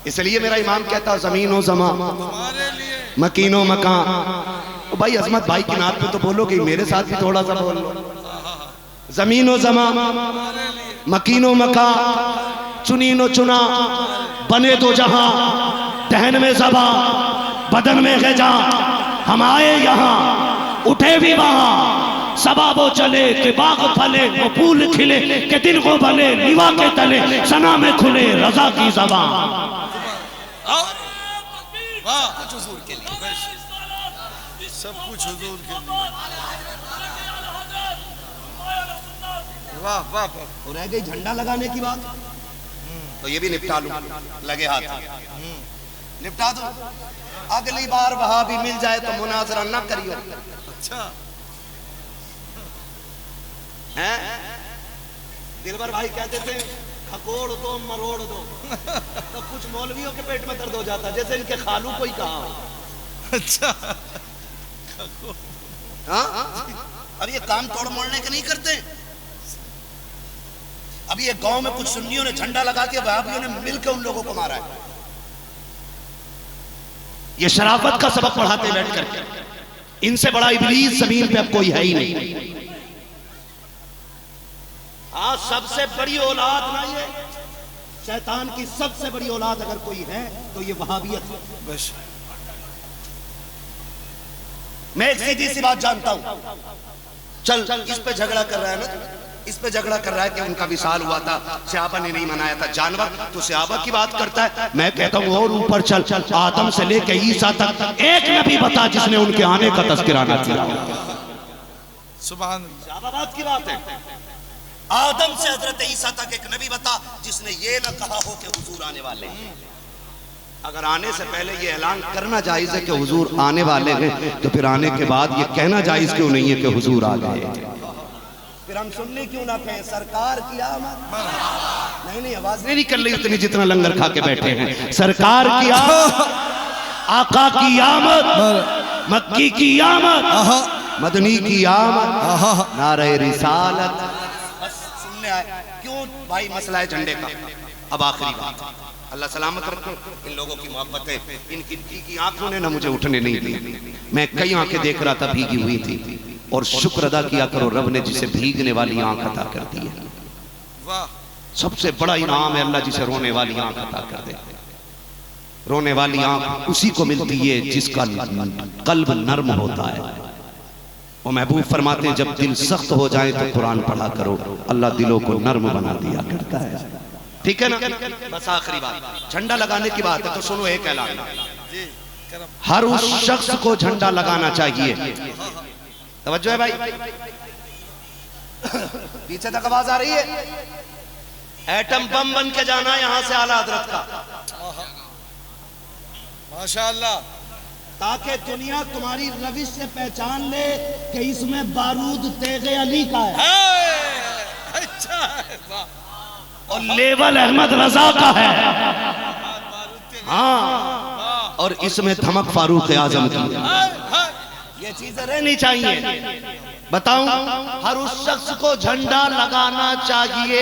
इसलिए मेरा इमाम कहता है जमीनो जमा मकीनो मकान। भाई अजमत भाई की नात पे तो बोलोगे, मेरे साथ भी थोड़ा सा बोल लो। जमीनो जमा मकीनो मका, चुनीनो चुना, बने दो जहां, दहन में ज़बा बदन में ग़िज़ा। हम आए यहाँ उठे भी वहाँ, सबा वो चले के बाग फले, वो फूल खिले के दिन को भले, निवा के तले सना में खुले रजा की ज़बान। कुछ हुजूर के लिए, सब कुछ हुजूर के लिए। वाह वाह वाह। और रह गई झंडा लगाने की बात, तो ये भी निपटा लूं, लगे हाथ निपटा दो। अगली बार वहां भी मिल जाए तो मुनाजरा ना करियो। अच्छा हैं? दिलबर भाई कहते थे खकोड़ दो मरोड़ दो, तो कुछ मौलवियों के पेट में दर्द हो जाता, जैसे इनके खालू कोई कहा। अच्छा हाँ, अब ये काम तोड़ मोड़ने के नहीं करते। अभी ये गांव में कुछ सुन्नियों ने झंडा लगा के वहाबियों ने मिलकर उन लोगों को मारा है। ये शराफत का सबक पढ़ाते बैठ करके। इनसे बड़ा इब्लीस जमीन पे अब कोई है ही नहीं। आज सबसे बड़ी औलाद ना, ये शैतान की सबसे बड़ी औलाद अगर कोई है तो ये वहाबियत है। मैं एक सीधी सी बात जानता हूं, चल इस पे झगड़ा कर रहा है ना, इस पे झगड़ा कर रहा है कि उनका विसाल हुआ था, सहाबा ने नहीं मनाया था। जानवर तो सहाबा की बात करता है। मैं कहता हूं और ऊपर चल, आदम से लेके ईसा तक एक नबी बता जिसने उनके आने का तज़किरा ना किया। सुभान अल्लाह। सहाबाबाद की बात है। आदम से हजरत ईसा तक एक नबी बता जिसने ये ना कहा हो कि हुजूर आने वाले हैं। अगर आने से पहले ये ऐलान करना जायज है कि हुजूर आने वाले हैं, तो फिर आने के बाद ये कहना जायज क्यों नहीं है कि हुजूर आ गए। फिर हम सुनने क्यों ना कहें सरकार की आमद। नहीं, आवाज नहीं निकल रही उतनी जितना लंगर खा के बैठे हैं। सरकार की आमद, आका की आमद, मक्की की आमद, मदनी की आमद, नारे रिसालत। बस सुनने आए क्यों भाई, मसला है झंडे का। अब आखिरी बात, अल्लाह सलामत रखो इन लोगों की मोहब्बत है। इनकी भीगी आंखों ने ना मुझे उठने नहीं दी। मैं कई आंखें देख रहा था भीगी हुई थी, और शुक्र अदा किया करो रब ने जिसे भीगने वाली आंख अता कर दी है। वाह, सबसे बड़ा इनाम है अल्लाह जिसे रोने वाली आंख अता कर दे। रोने वाली आंख उसी को मिलती है जिसका कल्ब नर्म होता है। वो महबूब फरमाते हैं जब दिल सख्त हो जाए तो कुरान पढ़ा करो, अल्लाह दिलों को नर्म बना दिया करता है। ठीक है ना। बस आखिरी बात, झंडा लगाने की बात है तो सुनो एक ऐलान। हर उस शख्स को झंडा लगाना चाहिए। तवज्जो है भाई, पीछे तक आवाज आ रही है। एटम बम बन के जाना यहां से आला हजरत का, माशाअल्लाह, ताकि दुनिया तुम्हारी रविश से पहचान ले कि इसमें बारूद तेगे अली का है। अच्छा है, वाह। और लेवल अहमद रजा का है। हाँ, और इसमें धमक फारूक आजम की है। ये चीजें रहनी चाहिए। बताऊं, हर उस शख्स को झंडा लगाना चाहिए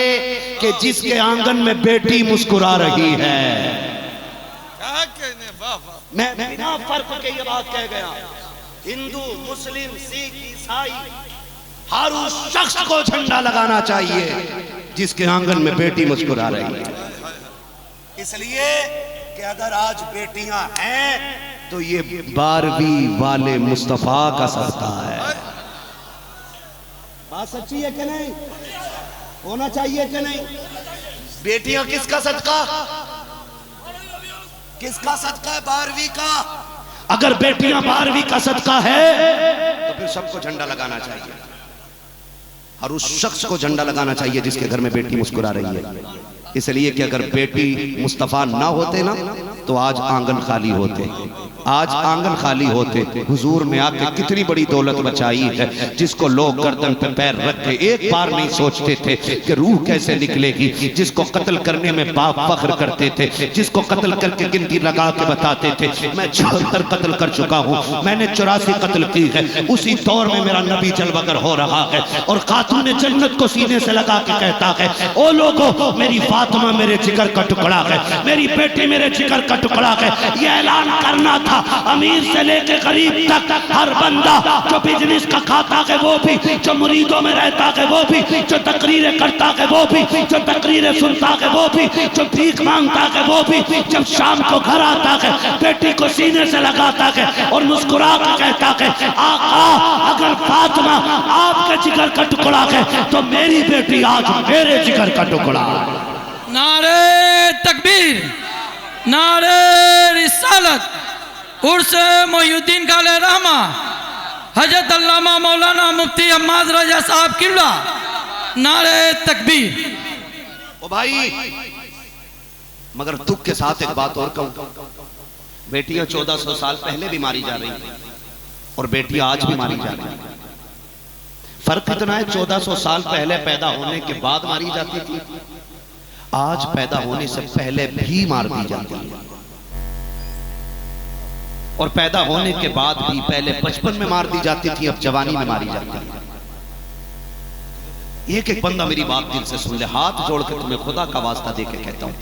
कि जिसके आंगन में बेटी मुस्कुरा रही है। क्या कहने, वाह वाह। मैं बिना फर्क के ये बात कह गया, हिंदू मुस्लिम सिख ईसाई, हर उस शख्स को झंडा लगाना चाहिए जिसके आंगन में बेटी मुस्कुरा रही है। इसलिए कि अगर आज बेटियां हैं तो ये 12वीं वाले मुस्तफा का सदका है। बात सच्ची है कि नहीं? होना चाहिए कि नहीं? बेटियां किसका सदका? किसका सदका है? 12वीं का। अगर बेटियां 12वीं का सदका है तो फिर सबको झंडा लगाना चाहिए, और उस शख्स को झंडा लगाना चाहिए जिसके घर में बेटी मुस्कुरा रही है। इसलिए कि अगर बेटी मुस्तफा ना होते ना तो आज आंगन खाली होते, आज आंगन खाली होते। हुजूर ने आके कितनी बड़ी दौलत बचाई है जिसको लोग गर्दन पे पैर रख के एक बार नहीं सोचते थे कि रूह कैसे निकलेगी, जिसको कत्ल करने में बाप फख्र करते थे, जिसको कत्ल करके गिनती लगा के बताते थे मैं 76 कत्ल कर चुका हूँ, मैंने 84 कत्ल की है। उसी दौर में मेरा नबी जलवागर हो रहा है और खातून जन्नत को सीने से लगा के कहता है, ओ लोगों, मेरी फातिमा मेरे जिगर का टुकड़ा है, मेरी बेटी मेरे जिगर का टुकड़ा है। ये ऐलान करना था अमीर से लेके गरीब तक, हर बंदा जो बिजनेस का खाता है वो भी, जो मुरीदों में रहता है वो भी, जो तकरीरें करता है वो भी, जो तकरीरें सुनता है वो भी, जो भीख मांगता है वो भी, जब शाम को घर आता है बेटी को सीने से लगाता है और मुस्कुरा के कहता है, आका अगर फातिमा आपके जिगर का टुकड़ा है तो मेरी बेटी आज मेरे जिगर का टुकड़ा। नारे तकबीर, नारे रिसालत, उर्स मोहिउद्दीन काले रहमा, हजरत अल्लामा मौलाना मुफ्ती हम्माद रजा साहब किबला, नारे तकबीर। ओ भाई, मगर दुख के साथ एक बात और कहूं, बेटियां 1400 साल पहले भी मारी जा रही हैं और बेटियां आज भी मारी जा रही हैं। फर्क इतना है, 1400 साल पहले पैदा होने के बाद मारी जाती थी, आज पैदा होने से पहले भी मार दी जाती है। और पैदा होने के बाद भी पहले बचपन में मार दी जाती थी, अब जवानी में मारी जाती है। एक एक बंदा मेरी बात दिल से सुन ले, हाथ जोड़कर तुम्हें खुदा का वास्ता दे के कहता हूं,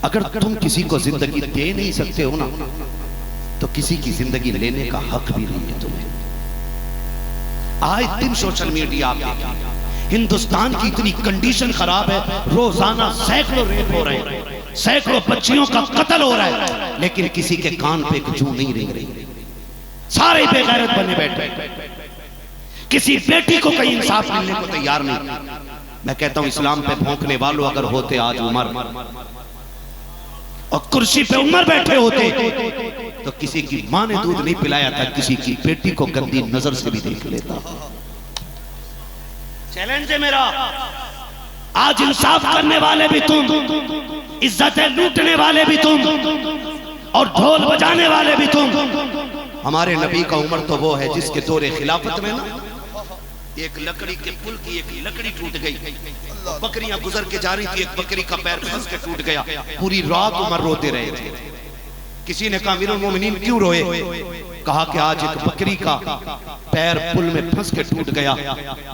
अगर तुम किसी को जिंदगी दे नहीं सकते हो ना तो किसी की जिंदगी लेने का हक भी नहीं है तुम्हें। आए दिन सोशल मीडिया पे हिंदुस्तान की इतनी कंडीशन खराब है, रोजाना सैकड़ों रेप हो रहे हैं, सैकड़ों बच्चियों का कत्ल हो रहा है, लेकिन किसी के कान पे एक जू नहीं रेंग रही। सारे बेगैरत बने बैठे, किसी बेटी को कहीं इंसाफ मिलने को तैयार नहीं। मैं कहता हूं इस्लाम पे भौंकने वालों अगर होते आज उमर और कुर्सी पे उमर बैठे होते तो किसी की मां ने दूध नहीं पिलाया था, किसी की बेटी को गंदी नजर से भी देख लेता। चैलेंज है मेरा, आज इंसाफ करने वाले भी तुम, इज्जतें लूटने वाले भी तुम और ढोल बजाने वाले भी तुम। हमारे नबी का उम्र तो वो है जिसके दौरे खिलाफत में ना एक लकड़ी के पुल की एक लकड़ी टूट गई, बकरियां गुजर के जा रही थी, एक बकरी का पैर फंस के टूट गया, पूरी रात उमर रोते रहे थे। किसी ने कहा अमीरुल मोमिनीन क्यों रोए? कहा कि आज एक बकरी का पैर पुल में फंस के टूट गया,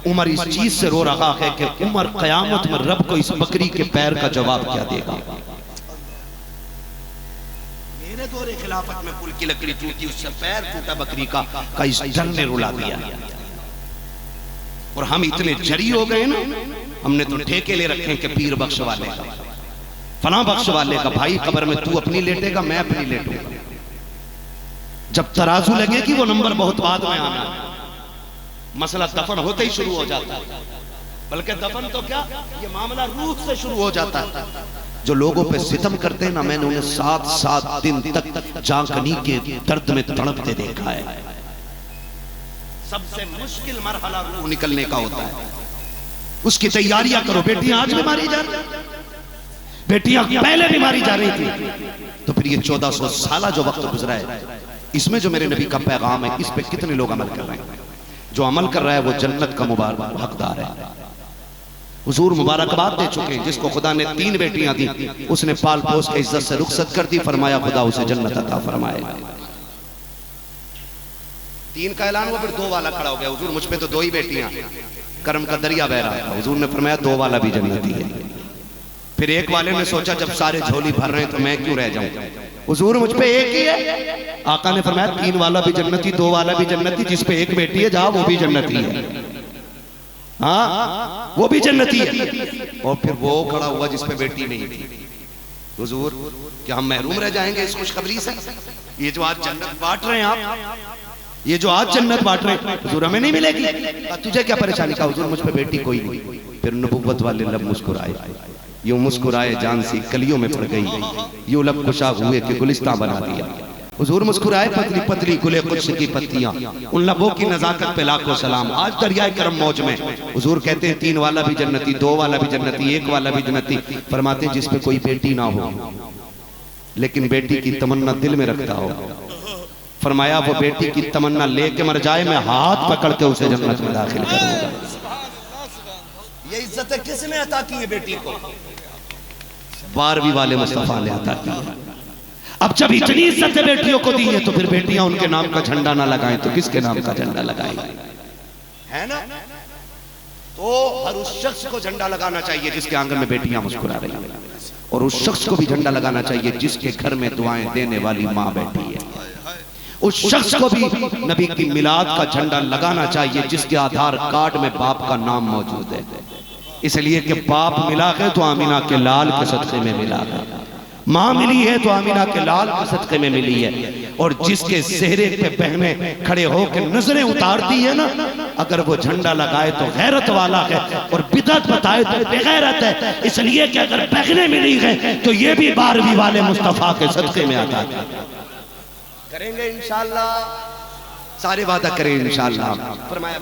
उमर इस चीज से रो रहा है कि उमर कयामत में रब को इस बकरी के पैर का जवाब क्या देगा। मेरे दौरे खिलाफत में पुल की लकड़ी टूटी, उससे पैर टूटा बकरी का इस डर ने रुला दिया। और हम इतने जरी हो गए ना, हमने तो ठेके ले रखे कि पीर बख्श वाले का, फलां बख्श वाले का। भाई कब्र में तू अपनी लेटेगा, मैं अपनी लेटूंगा। जब तराजू लगेगी वो नंबर बहुत बाद में आना है। मसला दफन होते ही शुरू हो जाता है, बल्कि दफन तो क्या, ये मामला रूह से शुरू हो जाता है। जो लोगों पे सितम करते हैं ना, मैंने उन्हें 7-7 दिन तक जांकनी के दर्द में तड़पते देखा है। सबसे मुश्किल मरहला रूह निकलने का होता है, उसकी तैयारियां करो। बेटियां आज भी मारी जा रही, बेटियां पहले भी मारी जा रही थी, तो फिर ये 1400 साल जो वक्त गुजरा है, इसमें जो मेरे नबी का पैगाम है, इस पे कितने लोग अमल कर रहे हैं? जो अमल कर रहा है वो जन्नत का मुबारक हकदार है। हुजूर मुबारकबाद दे चुके हैं। जिसको खुदा ने 3 बेटियां दी उसने पाल पोस के इज्जत से रुखसत कर दी, फरमाया खुदा उसे जन्नत अता फरमाएगा। 3 का ऐलान हुआ, फिर 2 वाला खड़ा हो गया, हुजूर मुझ पे तो 2 ही बेटियां, कर्म का दरिया बह रहा था। हुजूर ने फरमाया 2 वाला भी जन्नती है। फिर 1 वाले ने सोचा जब सारे झोली भर रहे हैं तो मैं क्यों रह जाऊं, हुजूर मुझ पे 1 ही है। आका ने फरमाया 3 वाला भी जन्नती, 2 वाला भी जन्नती, जिस पे 1 बेटी है जा वो भी जन्नती है, हाँ वो भी जन्नती है। और फिर वो खड़ा हुआ जिस पे बेटी नहीं थी। हुजूर क्या हम महरूम रह जाएंगे इस खुशखबरी से? ये जो आज जन्नत बांट रहे हैं आप, ये जो आज जन्नत बांट रहे हैं, हुजूर हमें नहीं मिलेगी। तुझे क्या परेशानी? का हुजूर मुझ पे बेटी कोई नहीं। फिर नबुव्वत वाले लब मुस्कुराए, यूं मुस्कुराए जान सी कलियों में पड़ गई, यूं लब खुशाब हुए कि गुलिस्तां बना दिया। हुजूर मुस्कुराए, पतली पतली गुले कुछ की पत्तियां, उन लबों की नजाकत पे लाखों सलाम। आज दरियाए करम मौज में हुजूर कहते हैं 3 वाला भी जन्नती, 2 वाला भी जन्नती, 1 वाला भी जन्नती। फरमाते हैं जिस पे कोई बेटी ना हो लेकिन बेटी की तमन्ना दिल में रखता हो, फरमाया वो बेटी की तमन्ना लेके मर जाए, मैं हाथ पकड़ के उसे जन्नत में दाखिल करूंगा। ये इज्जत किसने अता की है बेटी को? 12वीं वाले मुस्तफा ने अता की। अब जब इतनी इज्जत बेटियों को दी है तो फिर बेटियां उनके नाम का झंडा ना लगाएं तो किसके नाम का झंडा लगाएंगे? है ना? तो हर उस शख्स को झंडा लगाना चाहिए जिसके आंगन में बेटियां मुस्कुरा रही हैं, और उस शख्स को भी झंडा लगाना चाहिए जिसके घर में दुआएं देने वाली माँ बैठी है। उस शख्स को भी नबी की मिलाद का झंडा लगाना चाहिए जिसके आधार कार्ड में बाप का नाम मौजूद है। इसलिए कि बाप मिला है तो आमीना के लाल के सदक़े में मिला है, माँ मिली है तो आमीना के लाल के सदक़े में मिली है। और जिसके चेहरे पे बहनें खड़े होकर नजरें उतारती है ना, अगर वो झंडा लगाए तो गैरत वाला है, और बिदअत बताए तो बेगैरत है। इसलिए कि अगर बहनें मिली है तो ये भी 12वीं वाले मुस्तफा के सदक़े में आता है। करेंगे इंशाअल्लाह, सारे वादा करें इंशाअल्लाह। फरमाया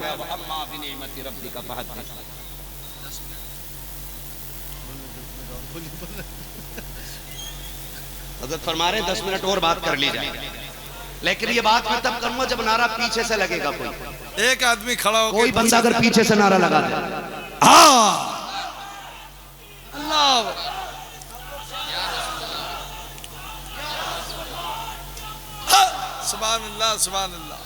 हज़रत फरमा रहे 10 मिनट और बात कर ली जाए, लेकिन ये बात मैं तब करूंगा जब नारा पीछे से लगेगा। कोई एक आदमी खड़ा हो, कोई बंदा अगर पीछे से नारा लगा दे, अल्लाह सुभान अल्लाह, सुभान अल्लाह,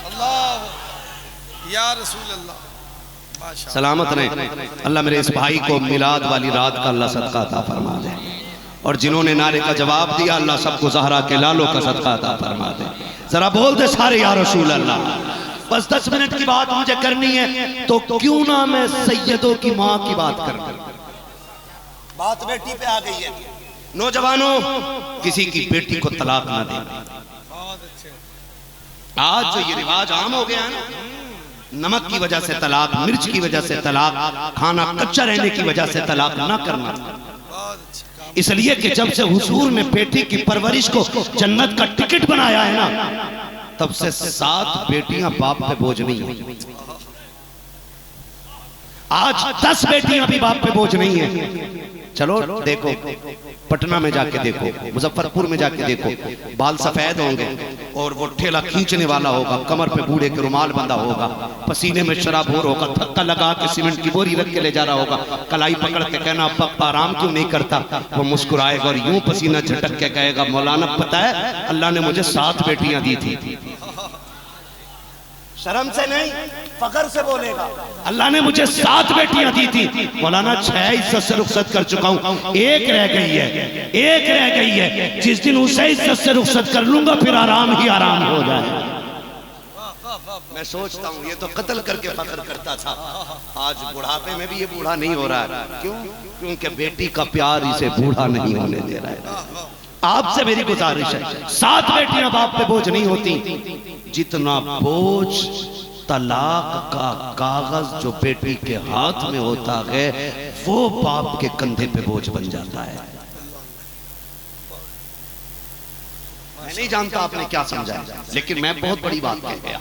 अल्लाह या रसूल अल्लाह, माशा सलामत रहे। अल्लाह मेरे इस भाई को मिलाद वाली रात का अल्लाह सदका अता फरमा दे, और जिन्होंने नारे का जवाब दिया अल्लाह सबको ज़हरा के लालों का सदका अता फरमा दे। जरा बोल दे सारे या रसूल अल्लाह। बस 10 मिनट की बात मुझे करनी है, तो क्यों ना मैं सैयदों की माँ की बात कर। बात बेटी पे आ गई है। नौजवानों, किसी की बेटी को तलाक ना दे। बहुत अच्छे। आज जो ये रिवाज आम हो गया है ना, नमक की वजह से तलाक, मिर्च की वजह से तलाक, खाना कच्चा रहने की वजह से तलाक ना करना। इसलिए कि जब से हुजूर ने बेटी की परवरिश को जन्नत का टिकट बनाया है ना, तब से 7 बेटियां बाप पे बोझ नहीं है। आज 10 बेटियां भी बाप पे बोझ नहीं है। चलो देखो, पटना में जाके देखो, मुजफ्फरपुर में जाके देखो, बाल सफेद होंगे और वो ठेला खींचने वाला होगा, कमर पे बूढ़े के रुमाल बंधा होगा, पसीने में शराबोर होगा, धक्का लगा के सीमेंट की बोरी रख के ले जा रहा होगा, कलाई पकड़ के कहना पप्पा आराम क्यों नहीं करता, वो मुस्कुराएगा और यूं पसीना झटक के कहेगा मौलाना पता है अल्लाह ने मुझे 7 बेटियां दी थी। शर्म से नहीं, फखर से बोलेगा, अल्लाह ने मुझे 7 बेटियां दी थी, मौलाना 6 इज्जत से रुखसत कर चुका हूं, 1 रह गई है, 1 रह गई है। जिस दिन उसे इज्जत से रुखसत कर लूंगा फिर आराम ही आराम हो जाए। मैं सोचता हूँ ये तो कत्ल करके फखर करता था, आज बुढ़ापे में भी ये बूढ़ा नहीं हो रहा है। क्यों? क्योंकि बेटी का प्यार इसे बूढ़ा नहीं होने दे रहा है। आपसे मेरी गुजारिश है, 7 बेटियां बाप पे बोझ नहीं होती जितना बोझ तलाक का कागज जो बेटी के हाथ में होता है वो बाप के कंधे पे बोझ बन जाता है। मैं नहीं जानता आपने क्या समझा, लेकिन मैं बहुत बड़ी बात कह गया।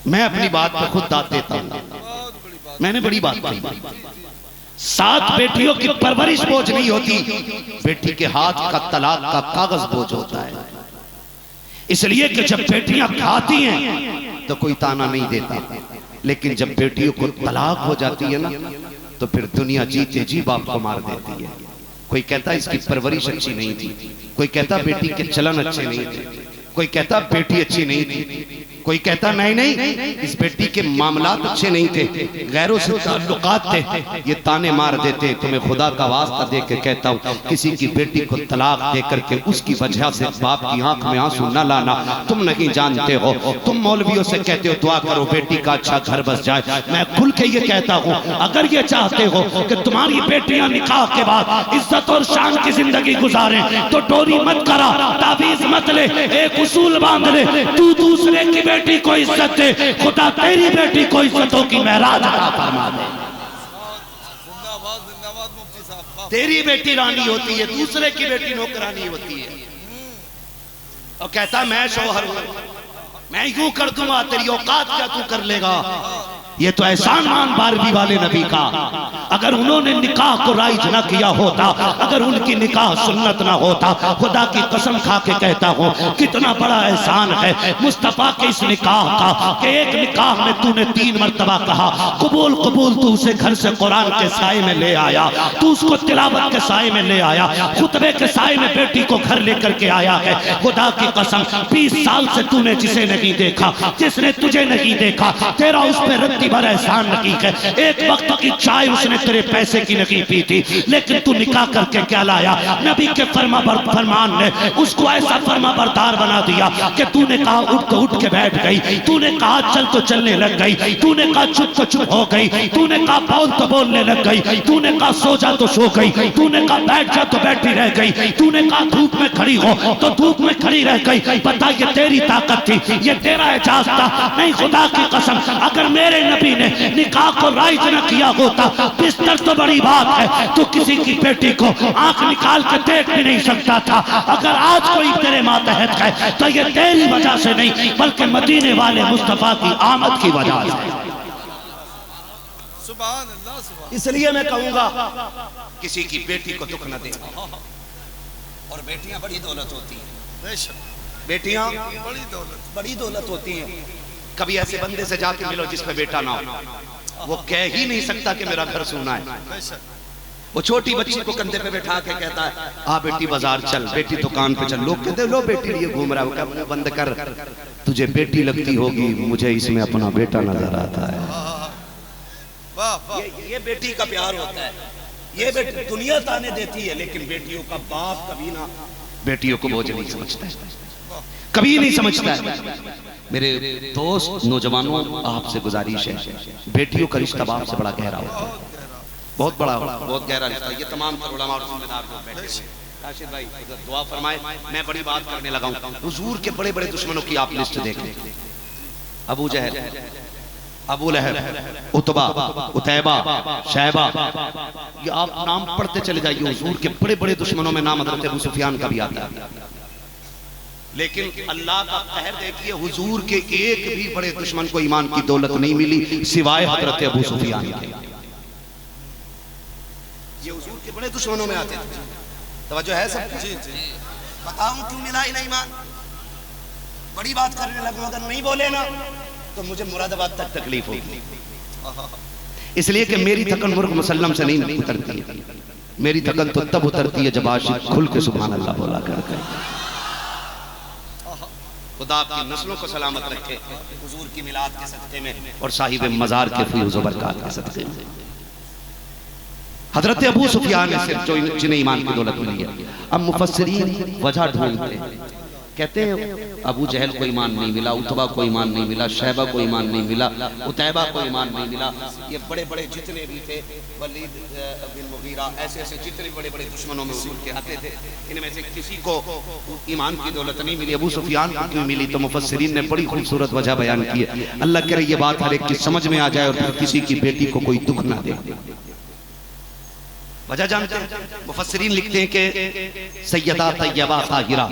मैं अपनी बात पे खुद दाद देता हूं, मैंने बड़ी बात कही। 7 बेटियों की परवरिश बोझ नहीं होती, बेटी के हाथ का तलाक का कागज बोझ होता है। इसलिए कि जब बेटियां खाती हैं तो कोई ताना नहीं देता, लेकिन जब बेटियों को तलाक हो जाती है ना, तो फिर दुनिया जीते जी बाप को मार देती है। कोई कहता इसकी परवरिश अच्छी नहीं थी, कोई कहता बेटी के चलन अच्छे नहीं थे, कोई कहता बेटी अच्छी नहीं थी, कोई कहता नहीं नहीं इस बेटी के मामलात अच्छे नहीं थे, गैरों से ताल्लुकात थे, ये ताने मार देते। तुम्हें खुदा का वास्ता दे के कहता हूँ, किसी की बेटी को तलाक दे करके उसकी वजह से बाप की आंख में आंसू न लाना। तुम नहीं जानते हो, तुम मौलवियों से कहते हो दुआ करो बेटी का अच्छा घर बस जाए। मैं खुल के ये कहता हूँ, अगर ये चाहते हो कि तुम्हारी बेटियां निकाह के बाद इज्जत और शान की जिंदगी गुजारें, तो डोरी मत करा, ताबीज मत ले, एक उसूल बांध ले, तू दूसरे की बेटी को इज्जत दे, खुदा तेरी बेटी को इज्जतों की महराज अता फरमा दे। जिंदाबाद जिंदाबाद मुफ्ती साहब। तेरी बेटी रानी होती है, दूसरे की बेटी नौकरानी होती है। और कहता मैं शौहर हूं, मैं यूं कर दूंगा, तेरी औकात क्या तू कर लेगा। ये तो एहसान मान बारहवीं वाले नबी का। अगर उन्होंने निकाह को राइज ना किया होता, अगर उनकी निकाह सुन्नत ना होता, खुदा की कसम खा के कहता हूँ कितना बड़ा एहसान है मुस्तफा के इस निकाह का कि एक निकाह में तूने 3 मरतबा कहा कबूल कबूल। तू उसे घर से कुरान के साए में ले आया, तू उसको तिलावत के साए में ले आया, खुतबे के साए में बेटी को घर लेकर के आया है। खुदा की कसम 20 साल से तूने जिसे नहीं देखा, जिसने तुझे नहीं देखा, तेरा उस पर रत्ती भर एहसान नहीं है। एक वक्त की चाय उसने तेरे पैसे की नहीं पी थी, लेकिन तू निकाह करके क्या लाया। नबी के फरमान ने उसको ऐसा फरमा बरदार बना दिया कि तूने कहा उठ तो उठ के बैठ गई, तूने कहा चल तो चलने लग गई, तूने कहा चुप तो चुप हो गई, तूने कहा बोल तो बोलने लग गई, तूने कहा सो जा तो सो गई, तूने कहा बैठ जा तो बैठी रह गई, तूने कहा धूप में खड़ी हो तो धूप में खड़ी रह गई। बता ये तेरी ताकत थी, ये तेरा एजाज था। नहीं, खुदा की कसम अगर मेरे नबी ने निकाह को राइज न किया होता, बिस्तर तो बड़ी बात है, तो किसी की बेटी को आंख निकाल के देख भी नहीं सकता था। अगर आज कोई तेरे मातहत है तो ये तेरी वजह से नहीं, बल्कि मदीने वाले मुस्तफा की आमद की वजह से। सुभान अल्लाह सुभान। इसलिए मैं कहूंगा किसी की बेटी को दुख न दे। और बेटियां बड़ी दौलत होती हैं, बेशक बेटियां बड़ी दौलत होती हैं। कभी ऐसे बंदे से जाके मिलो जिसमें बेटा ना हो, वो कह ही नहीं सकता कि मेरा घर सुना है। बेशक। वो छोटी बच्ची को कंधे पे बैठा के कहता है आ बेटी बाजार चल, बेटी दुकान पे चल। लोग कहते लो बेटी लिए घूम रहा है, वो बंद कर, तुझे बेटी लगती होगी, मुझे इसमें अपना बेटा नजर आता है। वाह वाह। ये बेटी का प्यार होता है। ये बेटी दुनिया ताने देती है, लेकिन बेटियों का बाप कभी ना बेटियों को बोझ नहीं समझता है, कभी नहीं समझता है। मेरे दोस्त नौजवानों, आपसे गुजारिश है, बेटियों का रिश्ता बाप से बड़ा गहरा होता है, बहुत बड़ा, बहुत गहरा रिश्ता। ये तमाम उलमा और जिम्मेदार लोग बैठे हैं। राशिद भाई दुआ फरमाए। मैं बड़ी बात करने लगा हूँ। हुजूर के बड़े बड़े दुश्मनों की आप लिस्ट देखें, अबू जहल, अबू लहब, उतबा, उतैबा, शैबा, ये आप नाम पढ़ते चले जाइए। हुजूर के बड़े बड़े दुश्मनों में नाम हज़रत अबू सुफियान का भी आता है, लेकिन अल्लाह का कहर देखिए, हुजूर के एक भी बड़े दुश्मन को ईमान की दौलत नहीं मिली सिवाय हज़रत अबू सुफियान के। ये हुजूर के बड़े दुश्मनों में आते थे। तवज्जो है सब? जी जी। बताऊं क्यों मिला ही नहीं ईमान? बड़ी बात करने लगा, अगर नहीं बोले ना तो मुझे मुरादाबाद तक तकलीफ होगी। इसलिए कि मेरी थकन मुर्ग मुसल्लम से नहीं उतरती है, मेरी थकन तो तब उतरती है जब आशिक खुल के सुभान अल्लाह बोला करके। खुदा आपकी नस्लों को सलामत रखे हुजूर की मिलाद के सदक़े में और साहिब मज़ार के फैज़ व बरक़ात के सदक़े में। हज़रत अबू सुफियान ने सिर्फ जो जिन्हें ईमान की दौलत मिली है। अब मुफस्सिरीन वजह ढूंढते हैं, कहते हैं अबू जहल को ईमान नहीं मिला, उतबा को ईमान नहीं मिला, शैबा को ईमान नहीं मिला, उतैबा को ईमान नहीं मिला। ये बड़े बड़े जितने भी थे, वलीद बिन मुगीरा, ऐसे ऐसे जितने बड़े बड़े दुश्मनों में हुजूर के आते थे, इनमें से किसी को ईमान की दौलत नहीं मिली। अबू सुफियान को क्यों मिली? तो मुफस्सिरीन ने बड़ी खूबसूरत वजह बयान की है। अल्लाह करे ये बात हर एक की समझ में आ जाए और फिर किसी की बेटी को कोई दुख ना दे। वजह जानते हैं? मुफस्सिरीन लिखते हैं कि सैयदा तैयबा ताहिरा,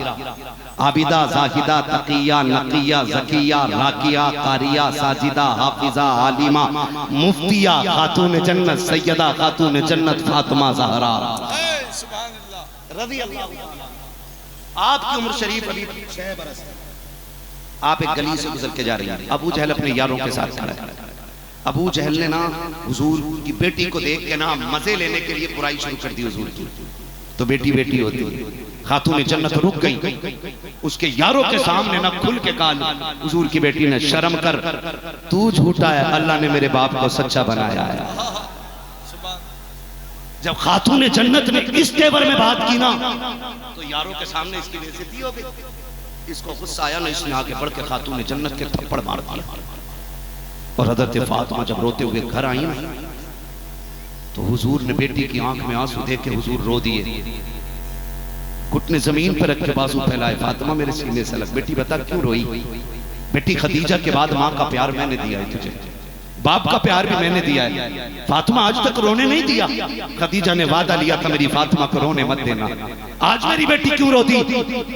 आबिदा जाहिदा तकिया नकिया जकिया राकिया कारिया साजिदा हाफिजा आलिमा मुफ्तिया खातून जन्नत सैयदा खातून जन्नत फातिमा ज़हरा सुभान अल्लाह रज़ी अल्लाह। आपकी उम्र शरीफ अभी 6 बरस, आप एक गली से गुजर के जा रही हैं, अबू जहल अपने यारों के साथ खड़ा है, अबू जहल ने ना हुजूर की बेटी को देख के ना मजे लेने के लिए बुराई शुरू कर दी हुजूर की। तो बेटी बेटी होती है, खातून जन्नत रुक गई। उसके यारों के सामने ना खुल के कहा हुजूर की बेटी ने, शर्म कर, तू झूठा है, अल्लाह ने मेरे बाप को सच्चा बनाया है। जब खातून जन्नत ने इस तेवर में बात की ना तो यारों के सामने इसकी बेइज्जती हो गई। इसको गुस्सा आया ना, इसने आगे बढ़ के खातून जन्नत के थप्पड़ मार दिया। और हज़रत फातिमा जब रोते हुए घर आई ना तो हुजूर ने बेटी की आंख में आंसू देख के हुजूर रो दिए, घुटने जमीन पर रख के बाजू फैलाए, फातिमा मेरे सीने से लग। बेटी बता क्यों रोई? बेटी खदीजा के बाद माँ का प्यार मैंने दिया है तुझे, बाप का प्यार भी मैंने दिया है। फातिमा आज तक रोने नहीं दिया। खदीजा ने वादा लिया था मेरी फातिमा को रोने मत देना, आज मेरी बेटी क्यों रोती?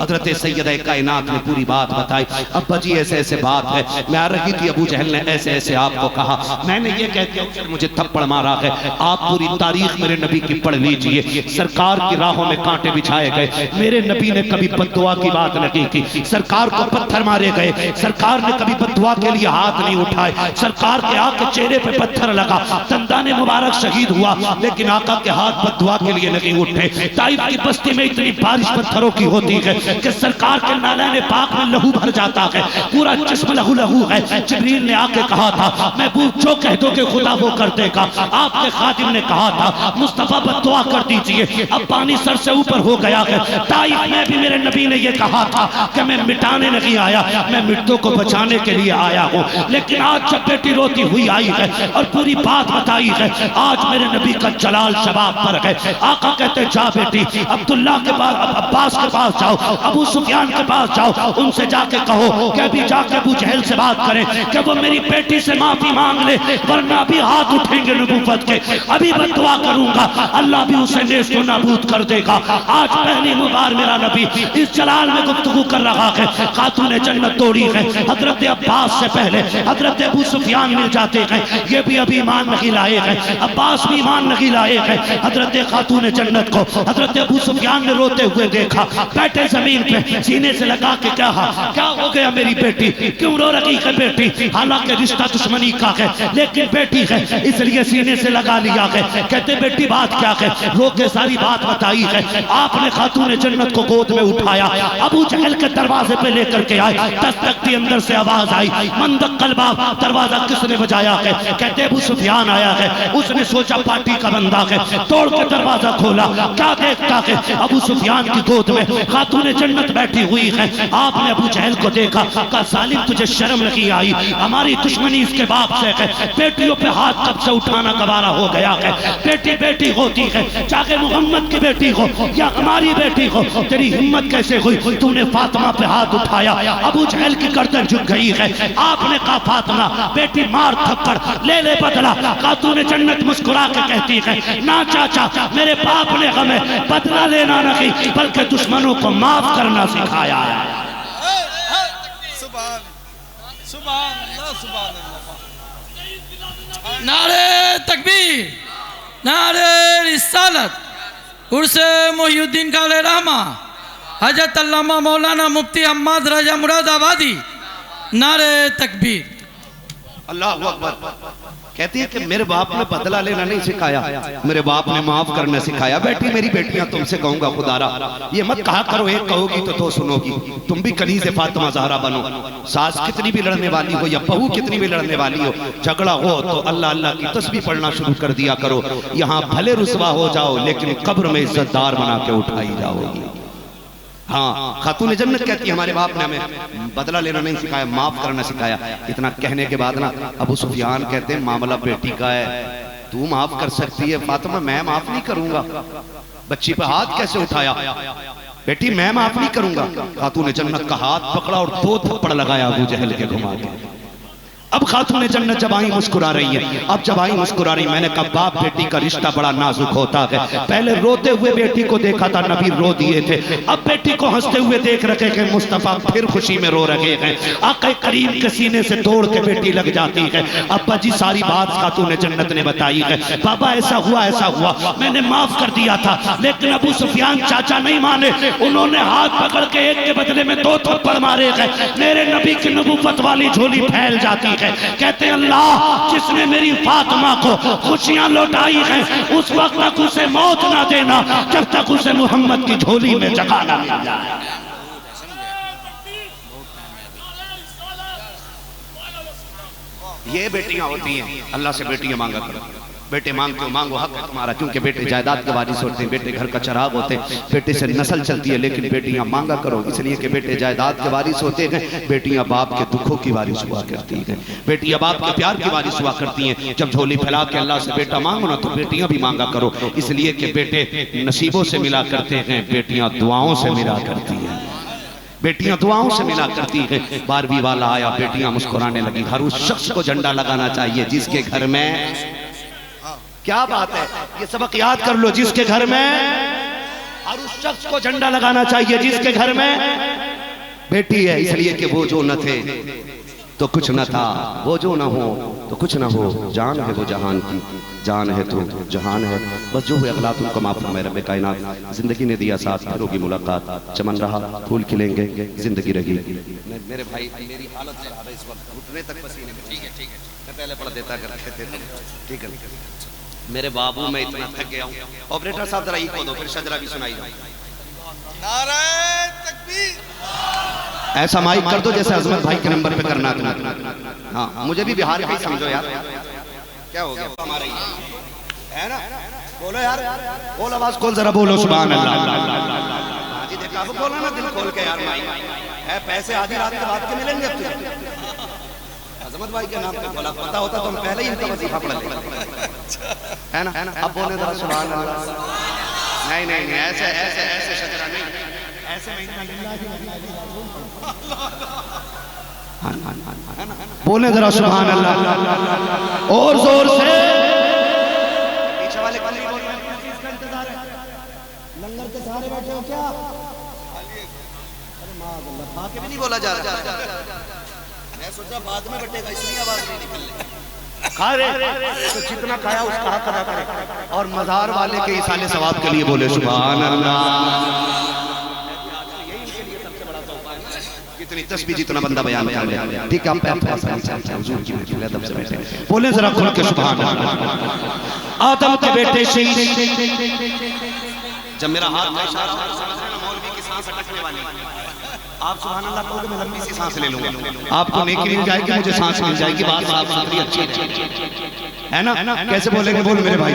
हजरत सैयदा कायनात ने पूरी बात बताई। अब्बा जी ऐसे ऐसे बात है, मैं आ रही थी, अबू जहल ने ऐसे ऐसे आपको कहा, मैंने ये कहते मुझे थप्पड़ मारा है। आप पूरी तारीख मेरे नबी की पढ़ लीजिए। सरकार की राहों में कांटे बिछाए गए, मेरे नबी ने कभी बद्दुआ की बात नहीं की। सरकार को पत्थर मारे गए, सरकार ने कभी बद्दुआ के लिए हाथ नहीं उठाए। सरकार के के चेहरे पे पत्थर लगा, दंदाने मुबारक शहीद हुआ, लेकिन आका के हाथ बद्दुआ के लिए नहीं उठे। ताइफ की बस्ती में इतनी बारिश पत्थरों की होती है कि सरकार के नालाने पाक में लहू भर जाता है, पूरा जिस्म लहू लहू है। जिब्रील ने आके कहा था महबूब जो कह दो कि खुदा वो कर देगा। आपके खादिम ने कहा था मुस्तफा बद्दुआ कर दीजिए। अब पानी सर से ऊपर हो गया है। ताइफ में भी मेरे नबी ने यह कहा था कि मैं मिटाने नहीं आया, मैं मृतकों को बचाने के लिए आया हूँ। लेकिन आज जब बेटी रोती हुई आई है और पूरी बात बताई है, आज मेरे नबी का जलाल शबाब पर है। आका कहते जा बेटी अब्दुल्ला के पास, अब्बास के पास जाओ, अबू सुफियान के पास जाओ, उनसे जाके कहो कि अभी जाके अबू जहल से बात करें कि वो मेरी बेटी से माफी मांग ले, वरना अभी हाथ उठेंगे नबूवत के। अभी मैं दुआ करूंगा अल्लाह भी उसे नेस्तो नाबूद कर देगा। आज पहली बार मेरा नबी इस जलाल में गुफ्तगू कर रहा है। खातून जन्नत तोड़ी है। हजरत अब्बास से पहले हजरत अबू सुफियान मिल जाते हैं, ये भी अभी ईमान नहीं लाए हैं। अब्बास भी ईमान नहीं लाए हैं। हजरत खातून जन्नत को हजरत अबू सुफियान ने रोते हुए देखा, बैठे जमीन पे सीने से लगा के कहा क्या हो गया मेरी बेटी, क्यों रो रही है बेटी? हालांकि रिश्ता दुश्मनी का है, लेकिन बेटी है इसलिए सीने से लगा लिया है। कहते बेटी बात क्या है? रो के सारी बात बताई है। आपने खातून जन्नत को गोद में उठाया, अबू जहल के दरवाजे पे लेकर के आए। दस्तक के अंदर से आवाज आई, मंदक कलबा, दरवाजा किसने बजाया है? कहते अबू सुफियान आया है। उसने सोचा पार्टी का बंदा है, तोड़ के दरवाजा खोला, क्या देखता है अबू सुफियान की गोद में खातून जन्नत बैठी हुई है। आपने अबू जहल को देखा, कहा सालिम तुझे शर्म नहीं आई? हमारी दुश्मनी इसके बाप से है, बेटियों पे हाथ कब से उठाना गवारा हो गया है। बेटी बेटी होती है, चाहे मोहम्मद की बेटी हो या हमारी बेटी हो, तेरी हिम्मत कैसे हुई? तूने फातिमा पे हाथ उठाया। अबू जहल की गर्दन झुक गई है। आपने कहा फातिमा बेटी मार थप्पड़ ले ले बदला। खातून जन्नत मुस्कुरा के कहती है ना चाचा, मेरे बाप ने हमें बदला लेना नहीं बल्कि दुश्मनों को माफ करना सिखाया है। नारे तकबीर, नारे रिसालत, उर्से मोहिउद्दीन काले रहमा, हजरत अल्लामा मौलाना मुफ्ती अहमद रजा मुरादाबादी। नारे तकबीर। अल्लाह अकबर। कहती है कि मेरे बाप ने बदला लेना नहीं सिखाया, मेरे बाप ने माफ करना सिखाया। बेटी मेरी बेटियां तुमसे कहूंगा खुदारा ये मत कहा करो एक कहोगी तो दो सुनोगी। तुम भी कनीज़े फातिमा ज़हरा बनो। सास कितनी भी लड़ने वाली हो या बहू कितनी भी लड़ने वाली हो, झगड़ा हो तो अल्लाह अल्लाह की तस्बीह पढ़ना शुरू कर दिया करो। यहाँ भले रुसवा हो जाओ लेकिन कब्र में इज्जतदार बना के उठाई जाओगी। हाँ, खातून जन्नत कहती है हमारे बाप ने हमें बदला लेना नहीं सिखाया, माफ करना सिखाया। इतना कहने के बाद ना अबू सुफियान कहते हैं मामला बेटी का है, तू माफ कर सकती है फातिमा, मैं माफ नहीं करूंगा। बच्ची पे हाथ कैसे उठाया? बेटी मैं माफ नहीं करूंगा। खातून जन्नत का हाथ पकड़ा और दो थप्पड़ लगाया अबू जहल के घुमा के। अब खातून जन्नत जब आई मुस्कुरा रही है। अब जब आई मुस्कुरा रही, मैंने कहा बाप बेटी का रिश्ता बड़ा नाजुक होता है। पहले रोते हुए बेटी को देखा था, नबी रो दिए थे। अब बेटी को हंसते हुए देख रखे हैं मुस्तफा, फिर खुशी में रो रहे हैं। आका करीम के सीने से तोड़ के बेटी लग जाती है। अब्बा जी सारी बात खातून जन्नत ने बताई है। बाबा ऐसा हुआ, मैंने माफ कर दिया था, लेकिन अबू सुफियान चाचा नहीं माने। उन्होंने हाथ पकड़ के एक के बदले में दो थप्पड़ मारे गए। मेरे नबी की नबूवत वाली झोली फैल जाती है। है। कहते हैं अल्लाह जिसने मेरी फातिमा को खुशियां लौटाई हैं उस वक्त तक उसे मौत ना देना जब तक उसे मोहम्मद की झोली में जगह ना मिल जाए। ये बेटियां होती हैं, अल्लाह से बेटियां मांगा करो। बेटे मांगते हो मांगो, हक है तुम्हारा, क्योंकि बेटे जायदाद के वारिस होते हैं, बेटे घर का चिराग होते हैं, बेटे से नस्ल चलती है। लेकिन बेटियां मांगा करो, इसलिए कि बेटे जायदाद के वारिस होते हैं, बेटियां बाप के दुखों की वारिस हुआ करती हैं, बेटियां बाप के प्यार की वारिस हुआ करती हैं। जब झोली फैला के अल्लाह से बेटा मांगो ना, तो बेटियां भी मांगा करो, इसलिए कि बेटे नसीबों से मिला करते हैं, बेटियां दुआओं से मिला करती हैं, बेटियां दुआओं से मिला करती है। 12वीं वाला आया, बेटियां मुस्कुराने लगी। हर उस शख्स को झंडा लगाना चाहिए जिसके घर में, क्या बात है, ये सबक याद कर लो, जिसके घर में, हर उस शख्स को झंडा लगाना चाहिए जिसके घर में बेटी है। इसलिए कि वो जो न थे तो कुछ न था, वो जो न हो तो कुछ न हो, जान है वो जहान की, जान है तो जहान है। बस जो हुए अगला तुमको माफ फरमाए रब्बे कायनात। जिंदगी ने दिया साथ, फिर होगी मुलाकात, चमन रहा फूल खिलेंगे, जिंदगी रही। मेरे भाई मेरी हालत खराब है इस वक्त, घुटने तक पसीने में। ठीक है मैं पहले पढ़ देता करते थे, ठीक है। मेरे बाबू मैं इतना थक गया हूँ। ऑपरेटर साहब जरा को दो, फिर शजरा भी सुनाई दो। नारे तकबीर। ऐसा माइक कर दो जैसे अजमत भाई के नंबर पे करना था। हाँ मुझे भी बिहार का ही समझो यार, क्या हो गया हमारा है ना। बोलो यार, बोल आवाज खोल जरा, बोलो सुभान अल्लाह। जी देखा अब बोलो ना दिल खोल के यार, है पैसे आधी रात के बाद के मिलेंगे अब तुझे। अजमत भाई के नाम पे बोला, पता होता तो हम पहले ही इनका वजीफा पढ़ लेते, है ना। अब बोले जरा सुभान अल्लाह। नहीं नहीं नहीं, ऐसे ऐसे ऐसे शजरा नहीं, ऐसे बोले जरा सुभान अल्लाह और जोर से। पीछे वाले बोल रहे हैं किस का इंतजार है, लंगर के सहारे बैठे हो क्या? अरे माशाअल्लाह, खा के भी नहीं बोला जा रहा। मैं सोचा बाद में बैठेगा इसलिए आवाज नहीं निकल रही। खा रहे तो जितना खाया उसका हक अदा करे, और मजार वाले के इसाले सवाब के लिए बोले सुभान अल्लाह। जितनी तस्बीह जितना बंदा बयान कर ले, ठीक है। आप थोड़ा सा नीचे हुजूर की महफिल अदब से बैठे, बोले जरा खुल के सुभान अल्लाह। आदम के बेटे शहीद, जब मेरा हाथ में इशारा हो समझ रहे ना मौलवी की सांस अटकने वाली, आप सुभान अल्लाह कहोगे मैं लंबी सी सांस ले लूंगा, आपको नेकी मिल जाएगी, मुझे सांस मिल जाएगी, बात साफ सुथरी अच्छी है ना। कैसे बोलेंगे, बोल मेरे भाई।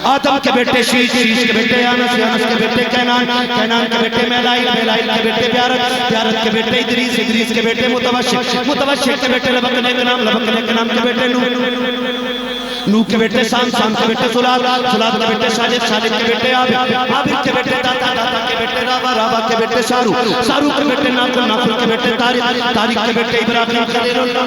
आदम के बेटे शीश, शीश के बेटे यानस, यानस के बेटे कैनान, कैनान के बेटे मेलाइल, मेलाइल के बेटे प्यारत, प्यारत के बेटे इदरीस, इदरीस के बेटे मुतवश्शिक, मुतवश्शिक के बेटे लबकने के नाम, लबकने के नाम के बेटे नूह, नूह के बेटे शाम, शाम के बेटे सुलाद, सुलाद के बेटे साजिद, साजिद के बेटे आबिद, आबिद के बेटे दाता, दाता के बेटे राबा, राबा के बेटे सारू, सारू के बेटे नाकुल, नाकुल के बेटे तारिक, तारिक के बेटे इब्राहिम खलीलुल्लाह,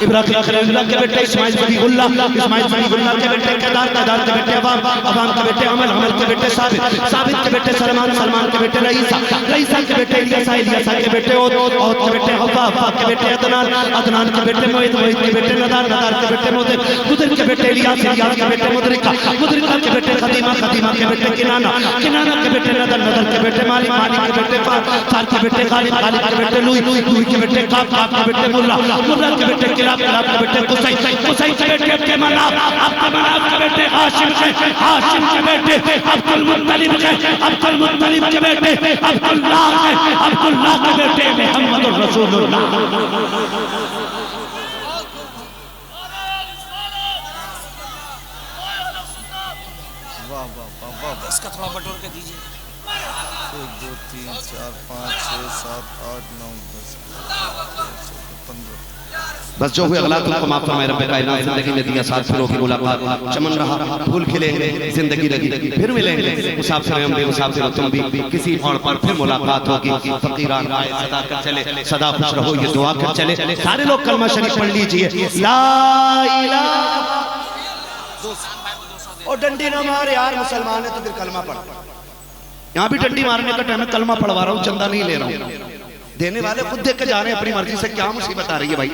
इब्राहिम खलीलुल्लाह के बेटे इस्माइल ज़बीहुल्लाह, इस्माइल ज़बीहुल्लाह के बेटे केदार, केदार के बेटे अवाम, अवाम के बेटे अमल, अमल के बेटे साबित, साबित के बेटे सलमान, सलमान के बेटे रईसा, रईसा के बेटे इलियासा, इलियासा के बेटे औद, औद के बेटे हव्वा, हव्वा के बेटे अदनान, अदनान के बेटे मोहित, मोहित के बेटे नदार, नदार के बेटे मुदिर, मुदिर के बेटे इलियास, इलियास के बेटे मुदरिका, मुदरिका के बेटे खदीमा, खदीमा के बेटे किनाना, किनाना के बेटे नदर, नदर के बेटे मालिक, मालिक के बेटे फार, फार के बेटे खालिद, खालिद के बेटे लुई, लुई के बेटे काब, काब के बेटे मुल्ला, मुल्ला के बेटे किलाब, किलाब के बेटे कुसै, कुसै के बेटे अब्दे मनाफ, अब्दे मनाफ के बेटे हाशिम के, हाशिम के बेटे अब्दुल मुत्तलिब के, अब्दुल मुत्तलिब के बेटे अब्दुल्लाह के, अब्दुल्लाह के बेटे मुहम्मदुर रसूलुल्लाह। वाह वाह वाह, इसका थोड़ा बटोर के दीजिए। 1 2 3 4 5 6 7 8 9 10 15। बस जो हुए अगला तुमको माफ फरमाए रब्बे कायनात। जिंदगी में दिया साथ, फिर होगी मुलाकात, चमन रहा फूल खिलेंगे, जिंदगी रही, फिर मिलेंगे, मुसाफिर हम भी, मुसाफिर तुम भी, किसी मोड़ पर फिर मुलाकात होगी। फकीरान आए सदा कर चले, सदा खुश रहो ये दुआ कर चले। सारे लोग कलमा शरीफ पढ़ लीजिए, ला इलाहा। और डंडी ना मारे यार, मुसलमान है तो फिर कलमा पढ़। यहाँ भी डंडी मारने का टाइम है, कलमा पढ़वा रहा हूँ, चंदा नहीं ले रहा हूँ। देने वाले खुद देख के जा रहे हैं अपनी मर्जी से, क्या मुसीबत आ रही है भाई,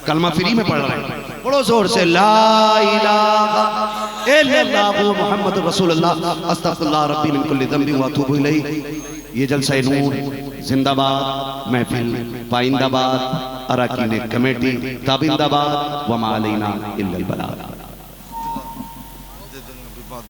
कलमा फ्री में पढ़ रहे हैं। बड़ो जोर से ला इलाहा इल्लल्लाह मुहम्मद रसूलुल्लाह अस्तगफिरुल्लाह रब्बी मिन कुल्ली ज़ंबि व अतूबु इलैह। ये जलसा नूर जिंदाबाद, महफिल पाइंदाबाद, अरकान कमेटी ताबिंदाबाद, वमा अलैना इल्लल बलाग।